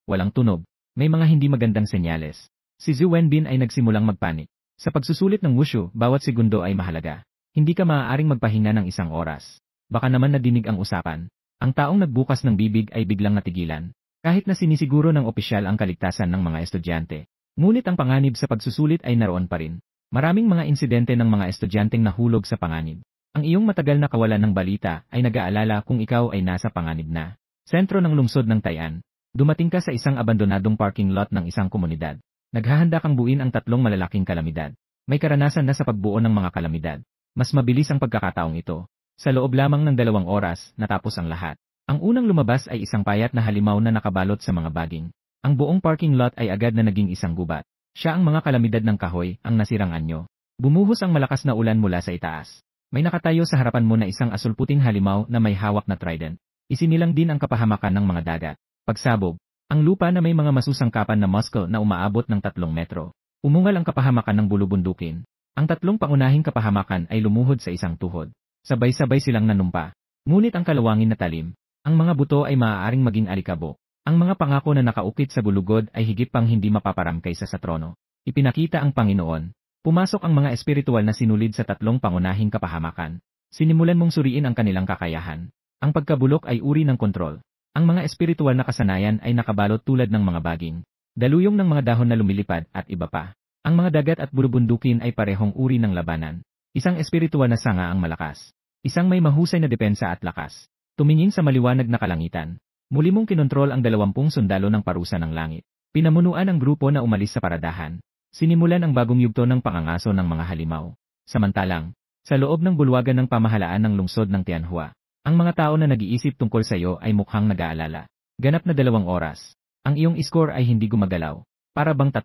Walang tunog. May mga hindi magandang senyales. Si Zhu Wenbin ay nagsimulang magpanik. Sa pagsusulit ng wushu, bawat segundo ay mahalaga. Hindi ka maaaring magpahinga ng 1 oras. Baka naman nadinig ang usapan. Ang taong nagbukas ng bibig ay biglang natigilan. Kahit na sinisiguro ng opisyal ang kaligtasan ng mga estudyante. Ngunit ang panganib sa pagsusulit ay naroon pa rin. Maraming mga insidente ng mga estudyanteng nahulog sa panganib. Ang iyong matagal na kawalan ng balita ay nag-aalala kung ikaw ay nasa panganib na. Sentro ng lungsod ng Tai'an. Dumating ka sa isang abandonadong parking lot ng isang komunidad. Naghahanda kang buuin ang 3 malalaking kalamidad. May karanasan na sa pagbuo ng mga kalamidad. Mas mabilis ang pagkakataong ito. Sa loob lamang ng 2 oras, natapos ang lahat. Ang unang lumabas ay isang payat na halimaw na nakabalot sa mga baging. Ang buong parking lot ay agad na naging isang gubat. Siya ang mga kalamidad ng kahoy, ang nasirang anyo. Bumuhos ang malakas na ulan mula sa itaas. May nakatayo sa harapan mo na isang asulputing halimaw na may hawak na trident. Isinilang din ang kapahamakan ng mga dagat. Pagsabog, ang lupa na may mga masusangkapan na muscle na umaabot ng 3 metro. Umungal ang kapahamakan ng bulubundukin. Ang 3 pangunahing kapahamakan ay lumuhod sa isang tuhod. Sabay-sabay silang nanumpa. Ngunit ang kalawangin na talim. Ang mga buto ay maaaring maging alikabok. Ang mga pangako na nakaukit sa gulugod ay higit pang hindi mapaparam kaysa sa trono. Ipinakita ang Panginoon. Pumasok ang mga espiritual na sinulid sa 3 pangunahing kapahamakan. Sinimulan mong suriin ang kanilang kakayahan. Ang pagkabulok ay uri ng kontrol. Ang mga espiritual na kasanayan ay nakabalot tulad ng mga baging. Daluyong ng mga dahon na lumilipad at iba pa. Ang mga dagat at bulubundukin ay parehong uri ng labanan. Isang espiritual na sanga ang malakas. Isang may mahusay na depensa at lakas. Tumingin sa maliwanag na kalangitan. Muli mong kinontrol ang 20 sundalo ng parusa ng langit. Pinamunuan ang grupo na umalis sa paradahan. Sinimulan ang bagong yugto ng pangangaso ng mga halimaw. Samantalang, sa loob ng bulwagan ng pamahalaan ng lungsod ng Tianhua, ang mga tao na nag-iisip tungkol sa iyo ay mukhang nag-aalala. Ganap na 2 oras. Ang iyong score ay hindi gumagalaw. Para bang 3,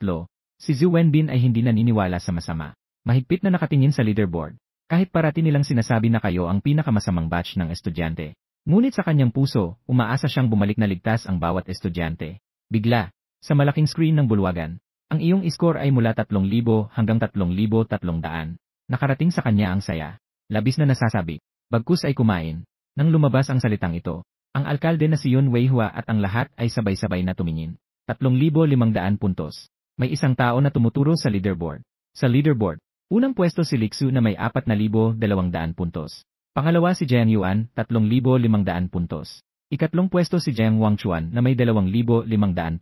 si Zhu Wenbin ay hindi naniniwala sa masama. Mahigpit na nakatingin sa leaderboard. Kahit parati nilang sinasabi na kayo ang pinakamasamang batch ng estudyante. Ngunit sa kanyang puso, umaasa siyang bumalik na ligtas ang bawat estudyante. Bigla, sa malaking screen ng bulwagan, ang iyong score ay mula 3,000 hanggang 3,300. Nakarating sa kanya ang saya. Labis na nasasabi. Bagkus ay kumain. Nang lumabas ang salitang ito, ang alkalde na si Yun Weihua at ang lahat ay sabay-sabay na tumingin. 3,500 puntos. May isang tao na tumuturo sa leaderboard. Sa leaderboard, unang pwesto si Lixu na may 4,200 puntos. Pangalawa si Jiang Yuan, 3,500 puntos. Ikatlong pwesto si Jiang Wangchuan na may 2,500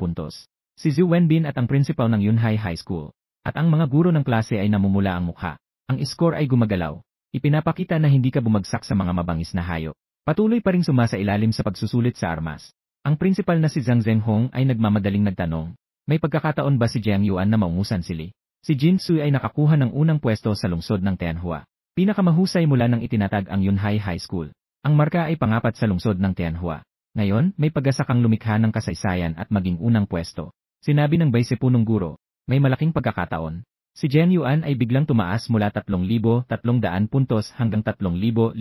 puntos. Si Zhu Wenbin at ang principal ng Yunhai High School. At ang mga guro ng klase ay namumula ang mukha. Ang score ay gumagalaw. Ipinapakita na hindi ka bumagsak sa mga mabangis na hayop. Patuloy pa ring sumasailalim sa pagsusulit sa armas. Ang principal na si Zhang Zhenghong ay nagmamadaling nagtanong, may pagkakataon ba si Jiang Yuan na maungusan sili? Si Jin Sui ay nakakuha ng unang pwesto sa lungsod ng Tianhua. Pinakamahusay mula nang itinatag ang Yunhai High School. Ang marka ay pangapat sa lungsod ng Tianhua. Ngayon, may pag-asakang lumikha ng kasaysayan at maging unang pwesto. Sinabi ng Vice Punong Guro, may malaking pagkakataon. Si Jiang Yuan ay biglang tumaas mula 3,300 puntos hanggang 3,500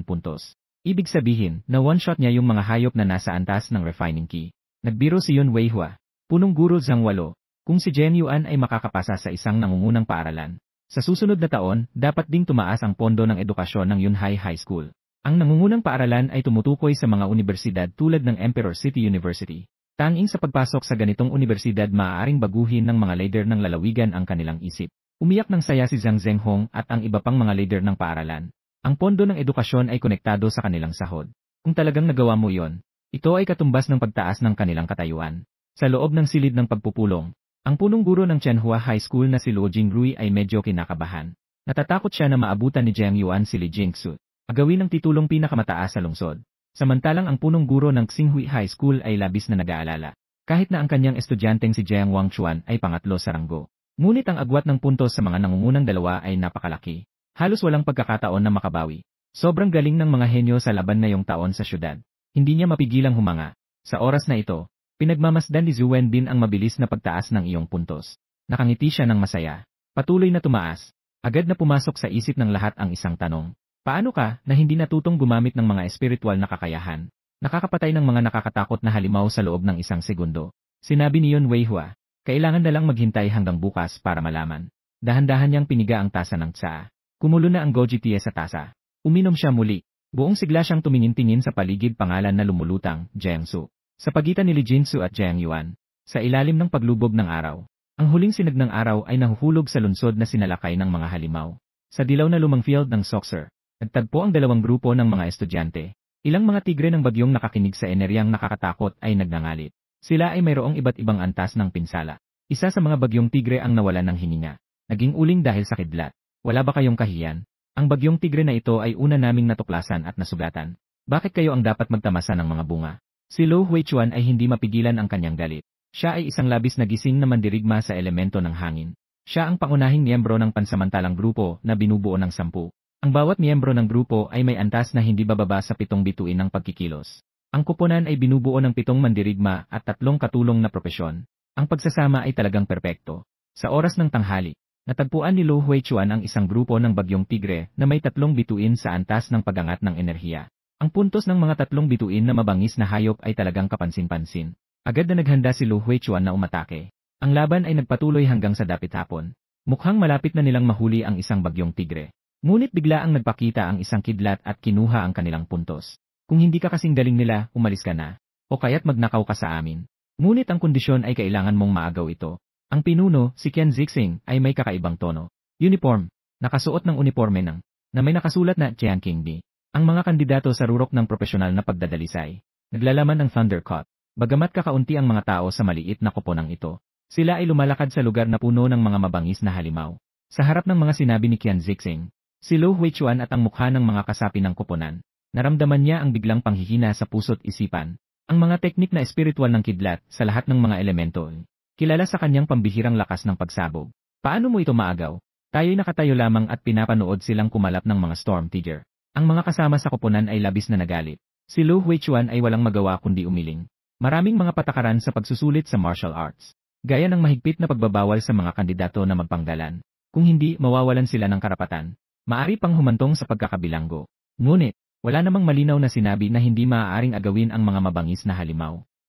puntos. Ibig sabihin, na one-shot niya yung mga hayop na nasa antas ng refining key. Nagbiro si Yun Weihua, Punong Guro Zhang Walo, kung si Jiang Yuan ay makakapasa sa isang nangungunang paaralan. Sa susunod na taon, dapat ding tumaas ang pondo ng edukasyon ng Yunhai High School. Ang nangungunang paaralan ay tumutukoy sa mga universidad tulad ng Emperor City University. Tanging sa pagpasok sa ganitong universidad maaaring baguhin ng mga leader ng lalawigan ang kanilang isip. Umiyak ng saya si Zhang Zhenghong at ang iba pang mga leader ng paaralan. Ang pondo ng edukasyon ay konektado sa kanilang sahod. Kung talagang nagawa mo yon, ito ay katumbas ng pagtaas ng kanilang katayuan. Sa loob ng silid ng pagpupulong, ang punong guro ng Tianhua High School na si Luo Jingrui ay medyo kinakabahan. Natatakot siya na maabutan ni Jiang Yuan si Li Jingsu, agawin ng titulong pinakamataas sa lungsod. Samantalang ang punong guro ng Xinghui High School ay labis na nag-aalala. Kahit na ang kanyang estudyanteng si Jiang Wangchuan ay pangatlo sa ranggo. Ngunit ang agwat ng puntos sa mga nangungunang dalawa ay napakalaki. Halos walang pagkakataon na makabawi. Sobrang galing ng mga henyo sa laban na yung taon sa syudad. Hindi niya mapigilang humanga. Sa oras na ito, pinagmamasdan ni Zhu Wenbin ang mabilis na pagtaas ng iyong puntos. Nakangiti siya ng masaya. Patuloy na tumaas. Agad na pumasok sa isip ng lahat ang isang tanong. Paano ka na hindi natutong gumamit ng mga espiritual na kakayahan? Nakakapatay ng mga nakakatakot na halimaw sa loob ng isang segundo. Sinabi ni Yun Weihua, kailangan na lang maghintay hanggang bukas para malaman. Dahan-dahan niyang piniga ang tasa ng tsaa. Kumulo na ang goji tea sa tasa. Uminom siya muli. Buong sigla siyang tumingin-tingin sa paligid pangalan na lumulutang, Jiangsu. Sa pagitan ni Li Jinsu at Jiang Yuan. Sa ilalim ng paglubog ng araw. Ang huling sinag ng araw ay nahuhulog sa lungsod na sinalakay ng mga halimaw. Sa dilaw na lumang field ng Soxer. Nagtagpo ang dalawang grupo ng mga estudyante. Ilang mga tigre ng bagyong nakakinig sa eneryang nakakatakot ay nagngangalit. Sila ay mayroong iba't ibang antas ng pinsala. Isa sa mga bagyong tigre ang nawalan ng hininga. Naging uling dahil sa kidlat. Wala ba kayong kahiyan? Ang bagyong tigre na ito ay una naming natuklasan at nasugatan. Bakit kayo ang dapat magtamasa ng mga bunga? Si Luo Huichuan ay hindi mapigilan ang kanyang galit. Siya ay isang labis na gising na mandirigma sa elemento ng hangin. Siya ang pangunahing miyembro ng pansamantalang grupo na binubuo ng 10. Ang bawat miyembro ng grupo ay may antas na hindi bababa sa 7 bituin ng pagkikilos. Ang kuponan ay binubuo ng 7 mandirigma at 3 katulong na propesyon. Ang pagsasama ay talagang perpekto. Sa oras ng tanghali, natagpuan ni Luo Huichuan ang isang grupo ng bagyong tigre na may 3 bituin sa antas ng pagangat ng enerhiya. Ang puntos ng mga 3 bituin na mabangis na hayop ay talagang kapansin-pansin. Agad na naghanda si Luo Huichuan na umatake. Ang laban ay nagpatuloy hanggang sa dapit hapon. Mukhang malapit na nilang mahuli ang isang bagyong tigre. Ngunit bigla ang nagpakita ang isang kidlat at kinuha ang kanilang puntos. Kung hindi ka kasing galing nila, umalis ka na. O kaya't magnakaw ka sa amin. Ngunit ang kondisyon ay kailangan mong maagaw ito. Ang pinuno, si Qian Zixing, ay may kakaibang tono. Uniform. Nakasuot ng uniforme na may nakasulat na Jian Qingbi. Ang mga kandidato sa rurok ng profesional na pagdadalisay. Naglalaman ng Thundercut. Bagamat kakaunti ang mga tao sa maliit na koponang ito, sila ay lumalakad sa lugar na puno ng mga mabangis na halimaw. Sa harap ng mga sinabi ni Qian Zixing, si Luo Huichuan at ang mukha ng mga kasapi ng koponan, naramdaman niya ang biglang panghihina sa puso't isipan. Ang mga teknik na espiritual ng kidlat sa lahat ng mga elemento, kilala sa kanyang pambihirang lakas ng pagsabog. Paano mo ito maagaw? Tayo'y nakatayo lamang at pinapanood silang kumalap ng mga storm tiger. Ang mga kasama sa koponan ay labis na nagalit. Si Luo Huichuan ay walang magawa kundi umiling. Maraming mga patakaran sa pagsusulit sa martial arts. Gaya ng mahigpit na pagbabawal sa mga kandidato na magpanggalan. Kung hindi, mawawalan sila ng karapatan. Maari pang humantong sa pagkakabilanggo. Ngunit, wala namang malinaw na sinabi na hindi maaaring agawin ang mga mabangis na halimaw.